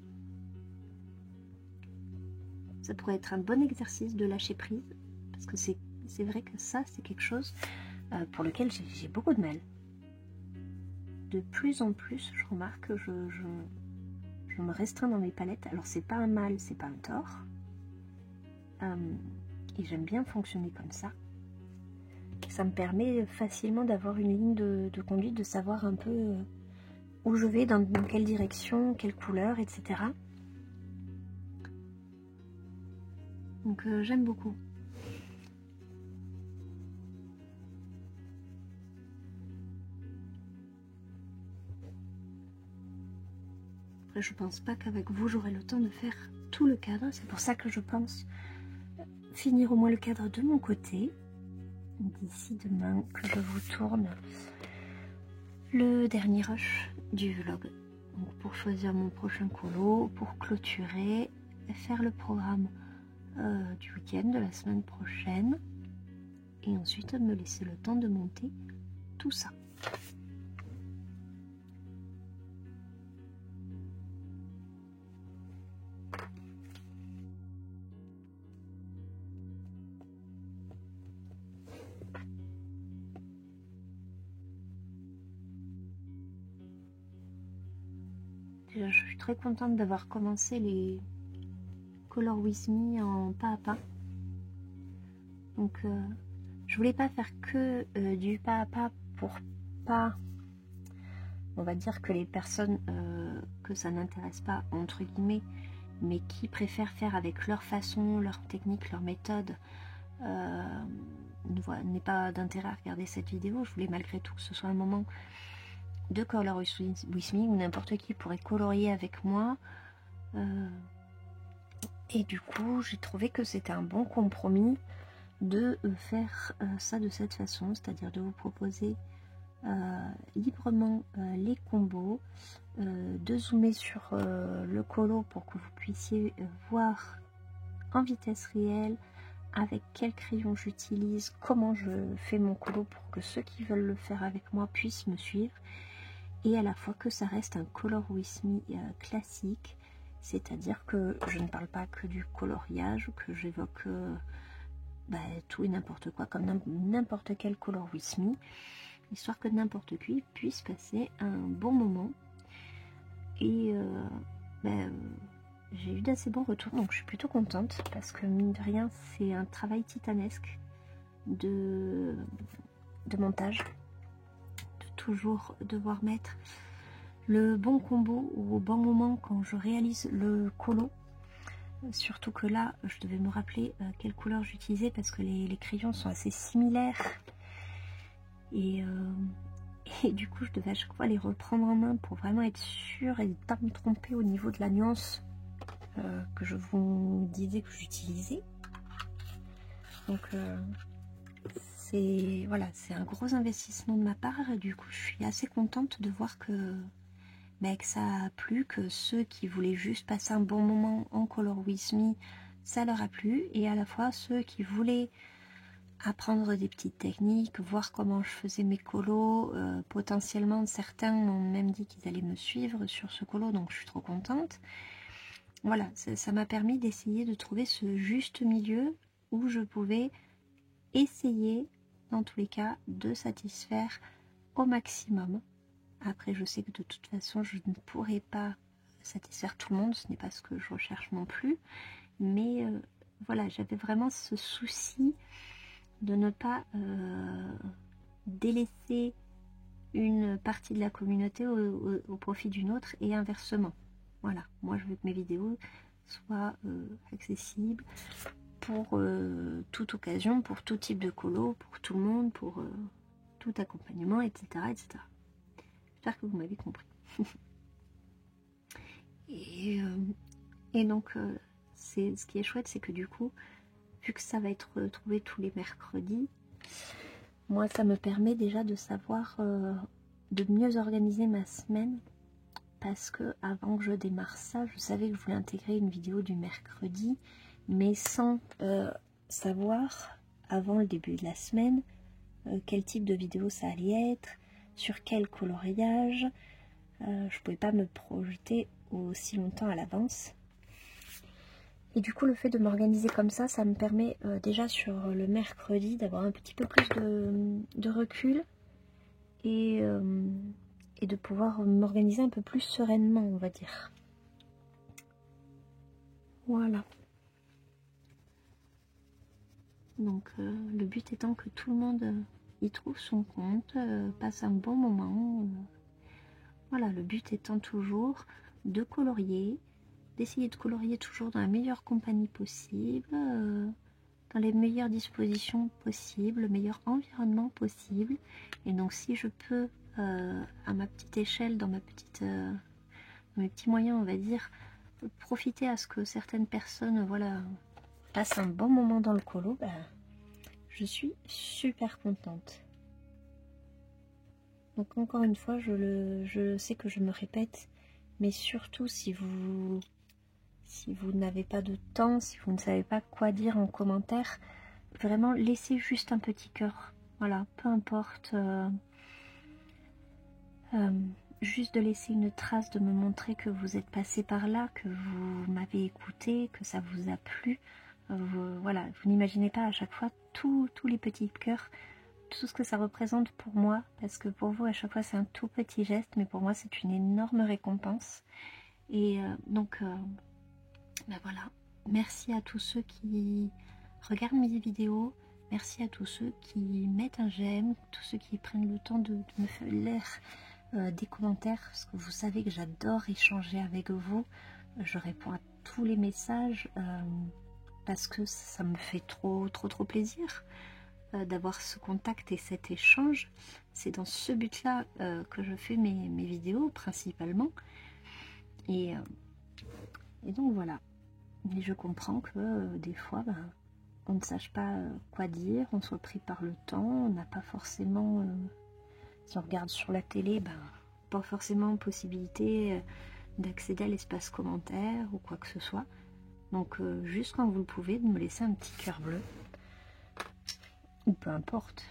Ça pourrait être un bon exercice de lâcher prise, parce que c'est vrai que ça, c'est quelque chose pour lequel j'ai beaucoup de mal. De plus en plus, je remarque que je me restreins dans mes palettes. Alors, c'est pas un mal, c'est pas un tort. Et j'aime bien fonctionner comme ça. Ça me permet facilement d'avoir une ligne de conduite, de savoir un peu où je vais, dans quelle direction, quelle couleur, etc. Donc j'aime beaucoup. Après, je pense pas qu'avec vous, j'aurai le temps de faire tout le cadre. C'est pour ça que je pense finir au moins le cadre de mon côté. D'ici demain, que je vous tourne le dernier rush du vlog. Donc, pour choisir mon prochain colo, pour clôturer, faire le programme du week-end de la semaine prochaine. Et ensuite, me laisser le temps de monter tout ça. Je suis très contente d'avoir commencé les Color With Me en pas à pas. Donc je voulais pas faire que du pas à pas pour pas, on va dire que les personnes que ça n'intéresse pas entre guillemets, mais qui préfèrent faire avec leur façon, leur technique, leur méthode, n'aient pas d'intérêt à regarder cette vidéo. Je voulais malgré tout que ce soit un moment de Color With Me où n'importe qui pourrait colorier avec moi. Et du coup, j'ai trouvé que c'était un bon compromis de faire ça de cette façon, c'est-à-dire de vous proposer librement les combos, de zoomer sur le colo pour que vous puissiez voir en vitesse réelle avec quel crayon j'utilise, comment je fais mon colo pour que ceux qui veulent le faire avec moi puissent me suivre, et à la fois que ça reste un Color With Me classique, c'est-à-dire que je ne parle pas que du coloriage, que j'évoque tout et n'importe quoi, comme n'importe quel Color With Me, histoire que n'importe qui puisse passer un bon moment. Et j'ai eu d'assez bons retours, donc je suis plutôt contente, parce que mine de rien, c'est un travail titanesque de montage, de toujours devoir mettre le bon combo au bon moment quand je réalise le colo. Surtout que là, je devais me rappeler quelle couleur j'utilisais, parce que les crayons sont assez similaires. Et du coup, je devais à chaque fois les reprendre en main pour vraiment être sûre et ne pas me tromper au niveau de la nuance que je vous disais que j'utilisais. Donc, c'est un gros investissement de ma part. Et du coup, je suis assez contente de voir que ça a plu, que ceux qui voulaient juste passer un bon moment en Color With Me, ça leur a plu. Et à la fois, ceux qui voulaient apprendre des petites techniques, voir comment je faisais mes colos, potentiellement certains m'ont même dit qu'ils allaient me suivre sur ce colo, donc je suis trop contente. Voilà, ça m'a permis d'essayer de trouver ce juste milieu où je pouvais essayer, dans tous les cas, de satisfaire au maximum. Après, je sais que de toute façon, je ne pourrai pas satisfaire tout le monde, ce n'est pas ce que je recherche non plus, mais voilà, j'avais vraiment ce souci de ne pas délaisser une partie de la communauté au profit d'une autre, et inversement. Voilà, moi je veux que mes vidéos soient accessibles pour toute occasion, pour tout type de colo, pour tout le monde, pour tout accompagnement, etc. etc. J'espère que vous m'avez compris. et donc, ce qui est chouette, c'est que du coup, vu que ça va être retrouvé tous les mercredis, moi ça me permet déjà de savoir, de mieux organiser ma semaine, parce que avant que je démarre ça, je savais que je voulais intégrer une vidéo du mercredi, mais sans savoir avant le début de la semaine quel type de vidéo ça allait être, sur quel coloriage. Je pouvais pas me projeter aussi longtemps à l'avance. Et du coup, le fait de m'organiser comme ça, ça me permet déjà sur le mercredi d'avoir un petit peu plus de recul et de pouvoir m'organiser un peu plus sereinement, on va dire. Voilà. Donc, le but étant que tout le monde y trouve son compte, passe un bon moment. Voilà, le but étant toujours de colorier, d'essayer de colorier toujours dans la meilleure compagnie possible, dans les meilleures dispositions possibles, le meilleur environnement possible. Et donc si je peux, à ma petite échelle, dans mes petits moyens, on va dire, profiter à ce que certaines personnes, voilà, passent un bon moment dans le colo, bah, je suis super contente. Donc encore une fois, je sais que je me répète, mais surtout si vous n'avez pas de temps, si vous ne savez pas quoi dire en commentaire, vraiment laissez juste un petit cœur. Voilà, peu importe. Juste de laisser une trace, de me montrer que vous êtes passé par là, que vous m'avez écouté, que ça vous a plu. Voilà, vous n'imaginez pas à chaque fois tous les petits cœurs, tout ce que ça représente pour moi, parce que pour vous à chaque fois c'est un tout petit geste, mais pour moi c'est une énorme récompense. Et donc ben voilà, merci à tous ceux qui regardent mes vidéos, merci à tous ceux qui mettent un j'aime, tous ceux qui prennent le temps de me faire lire des commentaires, parce que vous savez que j'adore échanger avec vous. Je réponds à tous les messages parce que ça me fait trop plaisir d'avoir ce contact et cet échange. C'est dans ce but là que je fais mes vidéos principalement, et donc voilà. Et je comprends que des fois on ne sache pas quoi dire, on soit pris par le temps, on n'a pas forcément si on regarde sur la télé, pas forcément possibilité d'accéder à l'espace commentaire ou quoi que ce soit. Donc juste quand vous le pouvez, de me laisser un petit cœur bleu. Ou peu importe.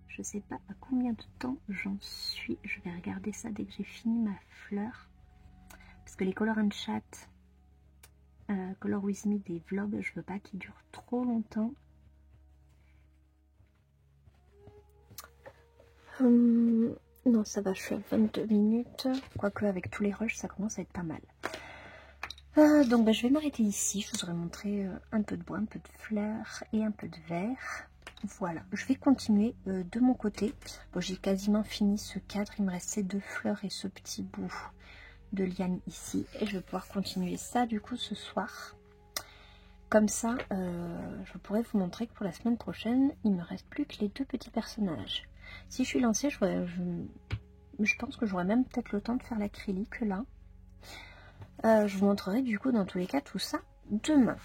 Je sais pas à combien de temps j'en suis. Je vais regarder ça dès que j'ai fini ma fleur. Parce que les Color and Chat, Color With Me des vlogs, je veux pas qu'ils durent trop longtemps. Non, ça va, je suis à 22 minutes. Quoique avec tous les rushs, ça commence à être pas mal. Donc je vais m'arrêter ici. Je vous aurais montré un peu de bois, un peu de fleurs et un peu de vert. Voilà, je vais continuer de mon côté. Bon, j'ai quasiment fini ce cadre. Il me reste ces deux fleurs et ce petit bout de liane ici. Et je vais pouvoir continuer ça du coup ce soir. Comme ça, je pourrais vous montrer que pour la semaine prochaine, il me reste plus que les deux petits personnages. Si je suis lancée, je pense que j'aurai même peut-être le temps de faire l'acrylique là. Je vous montrerai du coup dans tous les cas tout ça demain.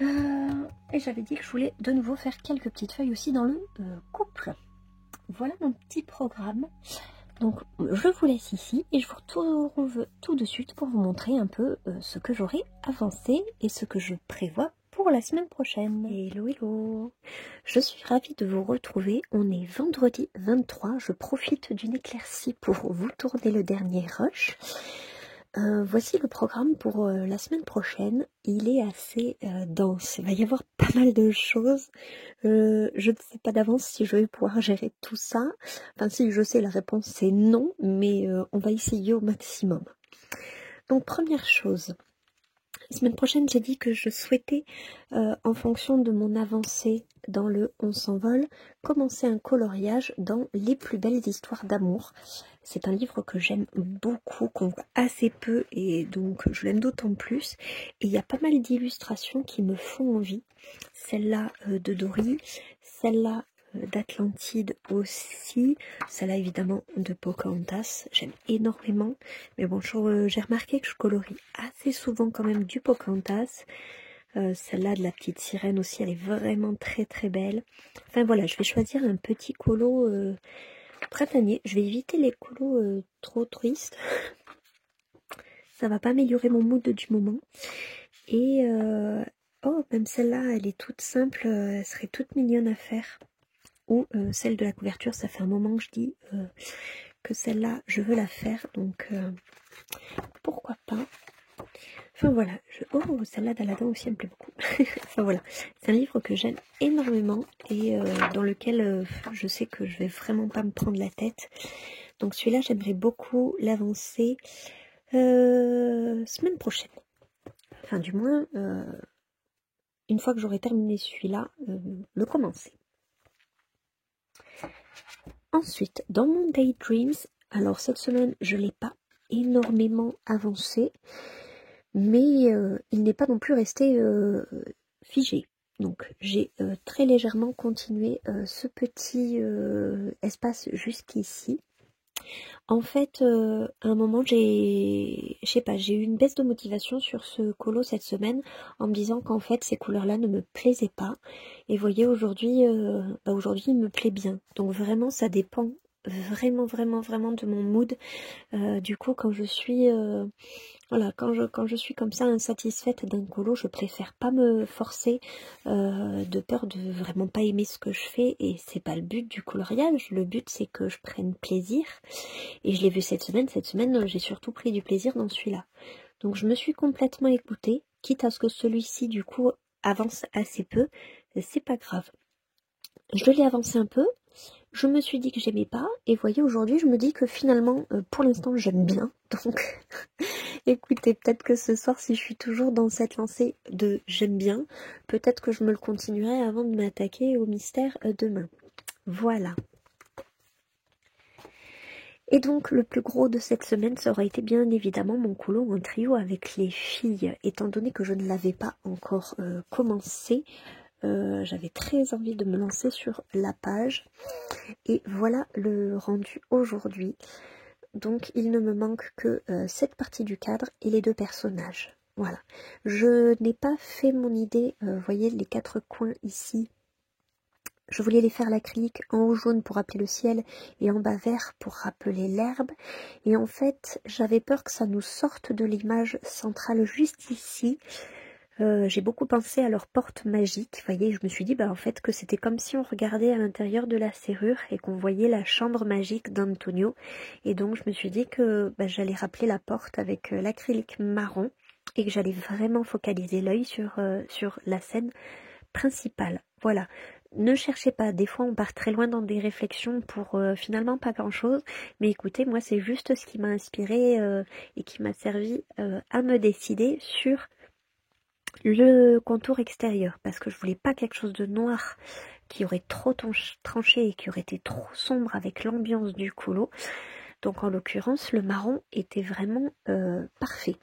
Et j'avais dit que je voulais de nouveau faire quelques petites feuilles aussi dans le couple. Voilà mon petit programme. Donc je vous laisse ici et je vous retrouve tout de suite pour vous montrer un peu ce que j'aurai avancé et ce que je prévois pour la semaine prochaine. Hello hello, je suis ravie de vous retrouver. On est vendredi 23, je profite d'une éclaircie pour vous tourner le dernier rush. Voici le programme pour la semaine prochaine. Il est assez dense, il va y avoir pas mal de choses. Je ne sais pas d'avance si je vais pouvoir gérer tout ça. Enfin si, je sais, la réponse c'est non, mais on va essayer au maximum. Donc première chose, la semaine prochaine j'ai dit que je souhaitais, en fonction de mon avancée dans le On s'envole, commencer un coloriage dans Les plus belles histoires d'amour. C'est un livre que j'aime beaucoup, qu'on voit assez peu et donc je l'aime d'autant plus. Et il y a pas mal d'illustrations qui me font envie. Celle-là de Dory, celle-là d'Atlantide aussi, celle-là évidemment de Pocahontas, j'aime énormément. Mais bon, j'ai remarqué que je colorie assez souvent quand même du Pocahontas. Celle-là de la petite sirène aussi, elle est vraiment très belle. Enfin voilà, je vais choisir un petit colo printanier. Je vais éviter les colos trop tristes. Ça va pas améliorer mon mood du moment. Et oh, même celle-là, elle est toute simple, elle serait toute mignonne à faire. Ou celle de la couverture, ça fait un moment que je dis que celle-là, je veux la faire. Donc pourquoi pas. Enfin voilà, oh, celle-là d'Aladin aussi, elle me plaît beaucoup. Enfin voilà, c'est un livre que j'aime énormément et dans lequel je sais que je vais vraiment pas me prendre la tête. Donc celui-là, j'aimerais beaucoup l'avancer semaine prochaine. Enfin du moins, une fois que j'aurai terminé celui-là, le commencer. Ensuite, dans mon Daydreams, alors cette semaine, je ne l'ai pas énormément avancé. Mais il n'est pas non plus resté figé. Donc j'ai très légèrement continué ce petit espace jusqu'ici. En fait, à un moment, je sais pas, j'ai eu une baisse de motivation sur ce colo cette semaine en me disant qu'en fait, ces couleurs-là ne me plaisaient pas. Et vous voyez, aujourd'hui, aujourd'hui, il me plaît bien. Donc vraiment, ça dépend vraiment, vraiment, vraiment de mon mood. Du coup, quand je suis voilà, quand je suis comme ça insatisfaite d'un colo, je préfère pas me forcer de peur de vraiment pas aimer ce que je fais, et c'est pas le but du coloriage. Le but c'est que je prenne plaisir, et je l'ai vu cette semaine. Cette semaine, j'ai surtout pris du plaisir dans celui-là. Donc je me suis complètement écoutée, quitte à ce que celui-ci du coup avance assez peu, c'est pas grave. Je l'ai avancé un peu. Je me suis dit que j'aimais pas, et vous voyez, aujourd'hui je me dis que finalement pour l'instant j'aime bien. Donc écoutez, peut-être que ce soir, si je suis toujours dans cette lancée de j'aime bien, peut-être que je me le continuerai avant de m'attaquer au mystère demain. Voilà. Et donc le plus gros de cette semaine, ça aurait été bien évidemment mon colo en trio avec les filles, étant donné que je ne l'avais pas encore commencé. J'avais très envie de me lancer sur la page, et voilà le rendu aujourd'hui. Donc il ne me manque que cette partie du cadre et les deux personnages. Voilà. Je n'ai pas fait mon idée, vous voyez les 4 coins ici. Je voulais les faire l'acrylique en haut jaune pour rappeler le ciel et en bas vert pour rappeler l'herbe. Et en fait, j'avais peur que ça nous sorte de l'image centrale juste ici. J'ai beaucoup pensé à leur porte magique, vous voyez, je me suis dit en fait que c'était comme si on regardait à l'intérieur de la serrure et qu'on voyait la chambre magique d'Antonio, et donc je me suis dit que j'allais rappeler la porte avec l'acrylique marron et que j'allais vraiment focaliser l'œil sur la scène principale. Voilà, ne cherchez pas, des fois on part très loin dans des réflexions pour finalement pas grand chose, mais écoutez, moi c'est juste ce qui m'a inspiré et qui m'a servi à me décider sur le contour extérieur, parce que je voulais pas quelque chose de noir qui aurait trop tranché et qui aurait été trop sombre avec l'ambiance du colo. Donc en l'occurrence le marron était vraiment parfait.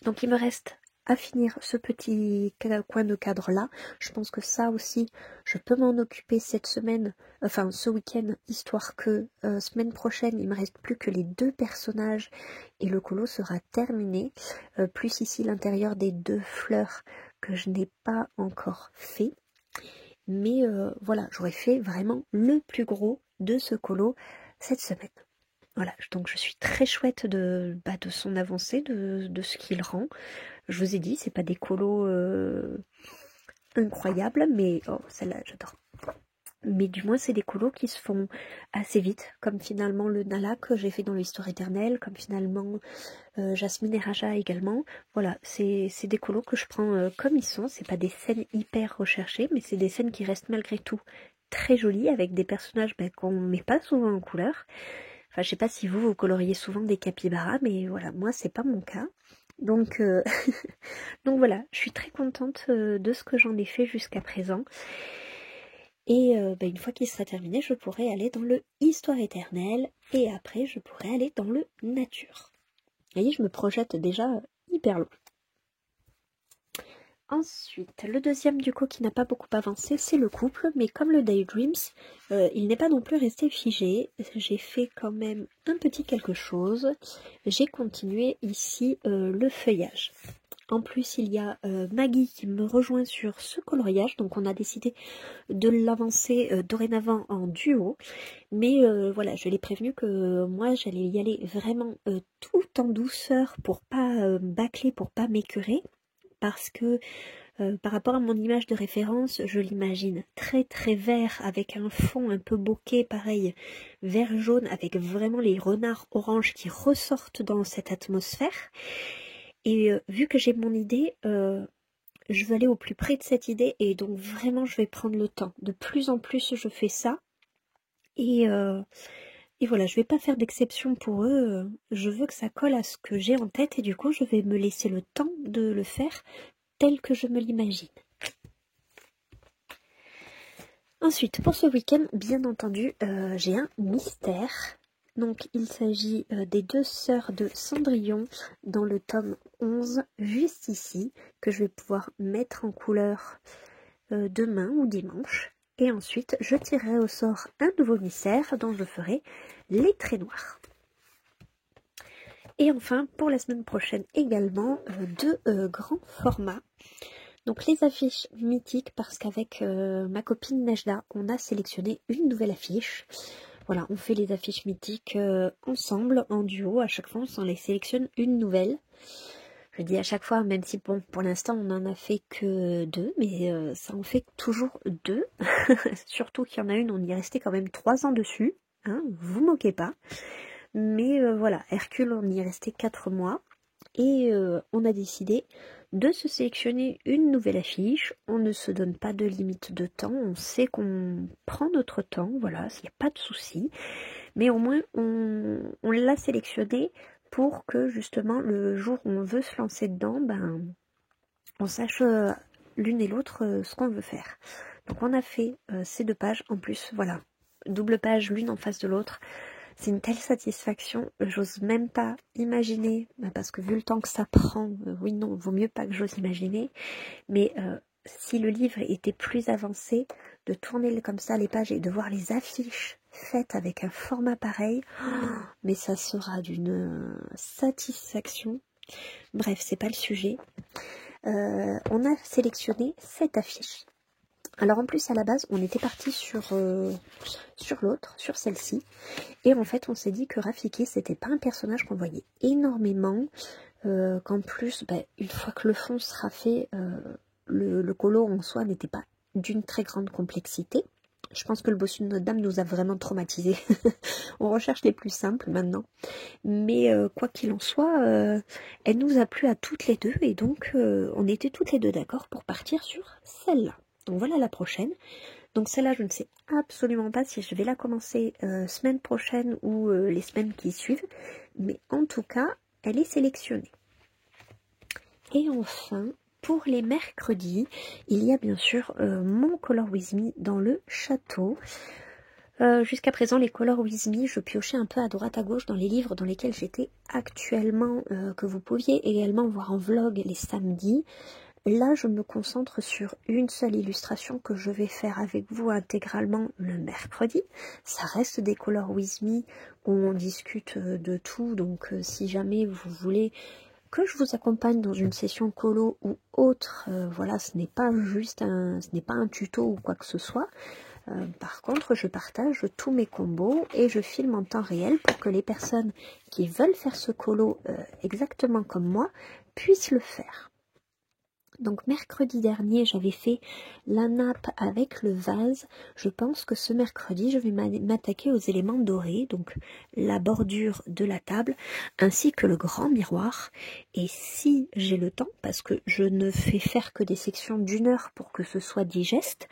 Donc il me reste à finir ce petit coin de cadre là. Je pense que ça aussi je peux m'en occuper cette semaine, enfin ce week-end, histoire que semaine prochaine il me reste plus que les 2 personnages et le colo sera terminé, plus ici l'intérieur des 2 fleurs que je n'ai pas encore fait. Mais voilà, j'aurais fait vraiment le plus gros de ce colo cette semaine. Voilà, donc je suis très chouette de son avancée, de ce qu'il rend. Je vous ai dit, c'est pas des colos incroyables, mais oh, celle-là, j'adore. Mais du moins, c'est des colos qui se font assez vite, comme finalement le Nala que j'ai fait dans l'histoire éternelle, comme finalement Jasmine et Raja également. Voilà, c'est des colos que je prends comme ils sont. C'est pas des scènes hyper recherchées, mais c'est des scènes qui restent malgré tout très jolies, avec des personnages qu'on met pas souvent en couleur. Enfin, je sais pas si vous coloriez souvent des capybaras, mais voilà, moi c'est pas mon cas. Donc, donc voilà, je suis très contente de ce que j'en ai fait jusqu'à présent. Et une fois qu'il sera terminé, je pourrai aller dans le histoire éternelle, et après je pourrai aller dans le nature. Vous voyez, je me projette déjà hyper loin. Ensuite, le deuxième du coup qui n'a pas beaucoup avancé, c'est le couple, mais comme le Daydreams, il n'est pas non plus resté figé. J'ai fait quand même un petit quelque chose. J'ai continué ici le feuillage. En plus, il y a Maggie qui me rejoint sur ce coloriage, donc on a décidé de l'avancer dorénavant en duo. Mais voilà, je l'ai prévenu que moi j'allais y aller vraiment tout en douceur pour pas bâcler, pour pas m'écœurer. Parce que par rapport à mon image de référence, je l'imagine très très vert avec un fond un peu bokeh, pareil, vert jaune avec vraiment les renards orange qui ressortent dans cette atmosphère. Et vu que j'ai mon idée, je veux aller au plus près de cette idée, et donc vraiment je vais prendre le temps. De plus en plus je fais ça, et voilà, je vais pas faire d'exception pour eux. Je veux que ça colle à ce que j'ai en tête, et du coup je vais me laisser le temps de le faire tel que je me l'imagine. Ensuite, pour ce week-end, bien entendu, j'ai un mystère. Donc, il s'agit des 2 sœurs de Cendrillon dans le tome 11, juste ici, que je vais pouvoir mettre en couleur demain ou dimanche. Et ensuite, je tirerai au sort un nouveau mystère dont je ferai les traits noirs. Et enfin, pour la semaine prochaine également, deux grands formats. Donc les affiches mythiques, parce qu'avec ma copine Najda, on a sélectionné une nouvelle affiche. Voilà, on fait les affiches mythiques ensemble, en duo. À chaque fois, on s'en les sélectionne une nouvelle. Je dis à chaque fois, même si bon, pour l'instant, on n'en a fait que deux, mais ça en fait toujours deux. Surtout qu'il y en a une, on y est resté quand même 3 ans dessus. Hein, vous moquez pas. Mais voilà, Hercule, on y est resté 4 mois. Et on a décidé de se sélectionner une nouvelle affiche. On ne se donne pas de limite de temps. On sait qu'on prend notre temps. Voilà, il n'y a pas de souci. Mais au moins, on l'a sélectionnée pour que justement, le jour où on veut se lancer dedans, ben, on sache l'une et l'autre ce qu'on veut faire. Donc on a fait ces 2 pages. En plus, voilà, double page l'une en face de l'autre. C'est une telle satisfaction, j'ose même pas imaginer, parce que vu le temps que ça prend, oui non, vaut mieux pas que j'ose imaginer, mais si le livre était plus avancé, de tourner comme ça les pages et de voir les affiches faites avec un format pareil, mais ça sera d'une satisfaction. Bref, c'est pas le sujet. On a sélectionné 7 affiches. Alors en plus à la base on était parti sur l'autre, sur celle-ci, et en fait on s'est dit que Rafiki c'était pas un personnage qu'on voyait énormément, qu'en plus une fois que le fond sera fait, le colo en soi n'était pas d'une très grande complexité. Je pense que le bossu de Notre-Dame nous a vraiment traumatisés. On recherche les plus simples maintenant. Mais quoi qu'il en soit, elle nous a plu à toutes les deux, et donc on était toutes les deux d'accord pour partir sur celle-là. Donc voilà la prochaine. Donc celle-là, je ne sais absolument pas si je vais la commencer semaine prochaine ou les semaines qui suivent. Mais en tout cas, elle est sélectionnée. Et enfin, pour les mercredis, il y a bien sûr mon Color With Me dans le château. Jusqu'à présent, les Color With Me, je piochais un peu à droite à gauche dans les livres dans lesquels j'étais actuellement, que vous pouviez également voir en vlog les samedis. Là, je me concentre sur une seule illustration que je vais faire avec vous intégralement le mercredi. Ça reste des Color With Me où on discute de tout. Donc, si jamais vous voulez que je vous accompagne dans une session colo ou autre, voilà, ce n'est pas juste ce n'est pas un tuto ou quoi que ce soit. Par contre, je partage tous mes combos et je filme en temps réel pour que les personnes qui veulent faire ce colo exactement comme moi puissent le faire. Donc mercredi dernier, j'avais fait la nappe avec le vase. Je pense que ce mercredi, je vais m'attaquer aux éléments dorés, donc la bordure de la table, ainsi que le grand miroir. Et si j'ai le temps, parce que je ne fais faire que des sections d'1 heure pour que ce soit digeste,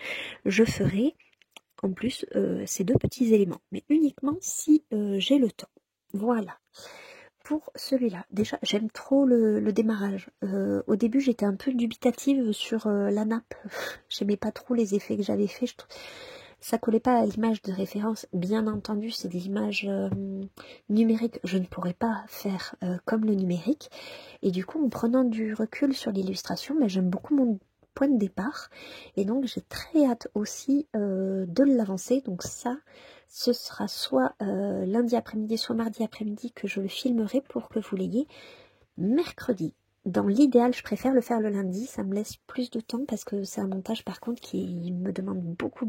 je ferai en plus ces 2 petits éléments, mais uniquement si j'ai le temps. Voilà. Pour celui-là, déjà j'aime trop le démarrage. Au début j'étais un peu dubitative sur la nappe. J'aimais pas trop les effets que j'avais fait. Ça collait pas à l'image de référence. Bien entendu, c'est des images numériques. Je ne pourrais pas faire comme le numérique. Et du coup, en prenant du recul sur l'illustration, j'aime beaucoup mon point de départ. Et donc j'ai très hâte aussi de l'avancer. Donc ça, ce sera soit lundi après-midi, soit mardi après-midi que je le filmerai pour que vous l'ayez mercredi. Dans l'idéal, je préfère le faire le lundi, ça me laisse plus de temps parce que c'est un montage par contre qui me demande beaucoup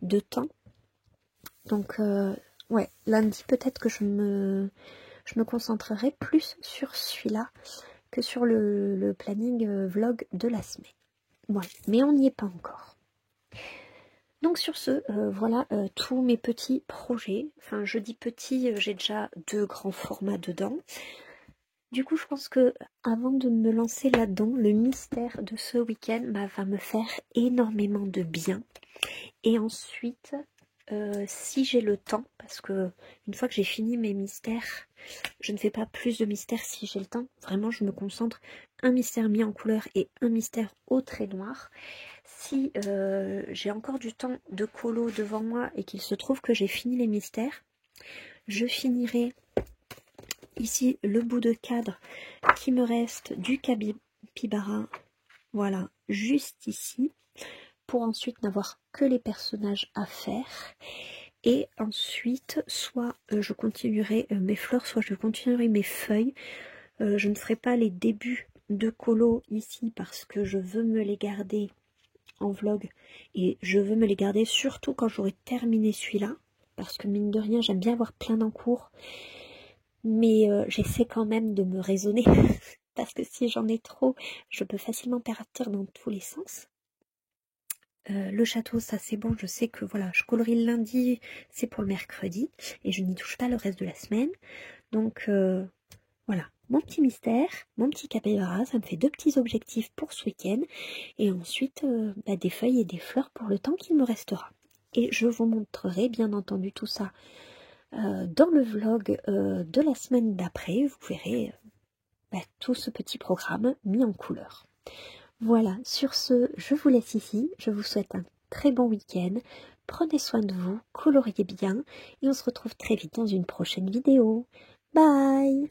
de temps. Donc ouais, lundi peut-être que je me concentrerai plus sur celui-là que sur le planning vlog de la semaine. Voilà, mais on n'y est pas encore. Donc sur ce, voilà tous mes petits projets. Enfin, je dis petits, j'ai déjà 2 grands formats dedans. Du coup, je pense que avant de me lancer là-dedans, le mystère de ce week-end va me faire énormément de bien. Et ensuite, si j'ai le temps, parce que une fois que j'ai fini mes mystères, je ne fais pas plus de mystères si j'ai le temps. Vraiment, je me concentre un mystère mis en couleur et un mystère au trait noir. Si j'ai encore du temps de colo devant moi et qu'il se trouve que j'ai fini les mystères, je finirai ici le bout de cadre qui me reste du capybara, voilà, juste ici. pour ensuite n'avoir que les personnages à faire. Et ensuite, soit je continuerai mes fleurs, soit je continuerai mes feuilles. Je ne ferai pas les débuts de colo ici parce que je veux me les garder en vlog. Et je veux me les garder surtout quand j'aurai terminé celui-là. Parce que mine de rien, j'aime bien avoir plein d'encours. Mais j'essaie quand même de me raisonner. Parce que si j'en ai trop, je peux facilement partir dans tous les sens. Le château, ça c'est bon, je sais que voilà, je colorie le lundi, c'est pour le mercredi, et je n'y touche pas le reste de la semaine. Donc voilà, mon petit mystère, mon petit capybara, ça me fait 2 petits objectifs pour ce week-end, et ensuite des feuilles et des fleurs pour le temps qu'il me restera. Et je vous montrerai bien entendu tout ça dans le vlog de la semaine d'après. Vous verrez tout ce petit programme mis en couleur. Voilà, sur ce, je vous laisse ici. Je vous souhaite un très bon week-end. Prenez soin de vous, coloriez bien et on se retrouve très vite dans une prochaine vidéo. Bye!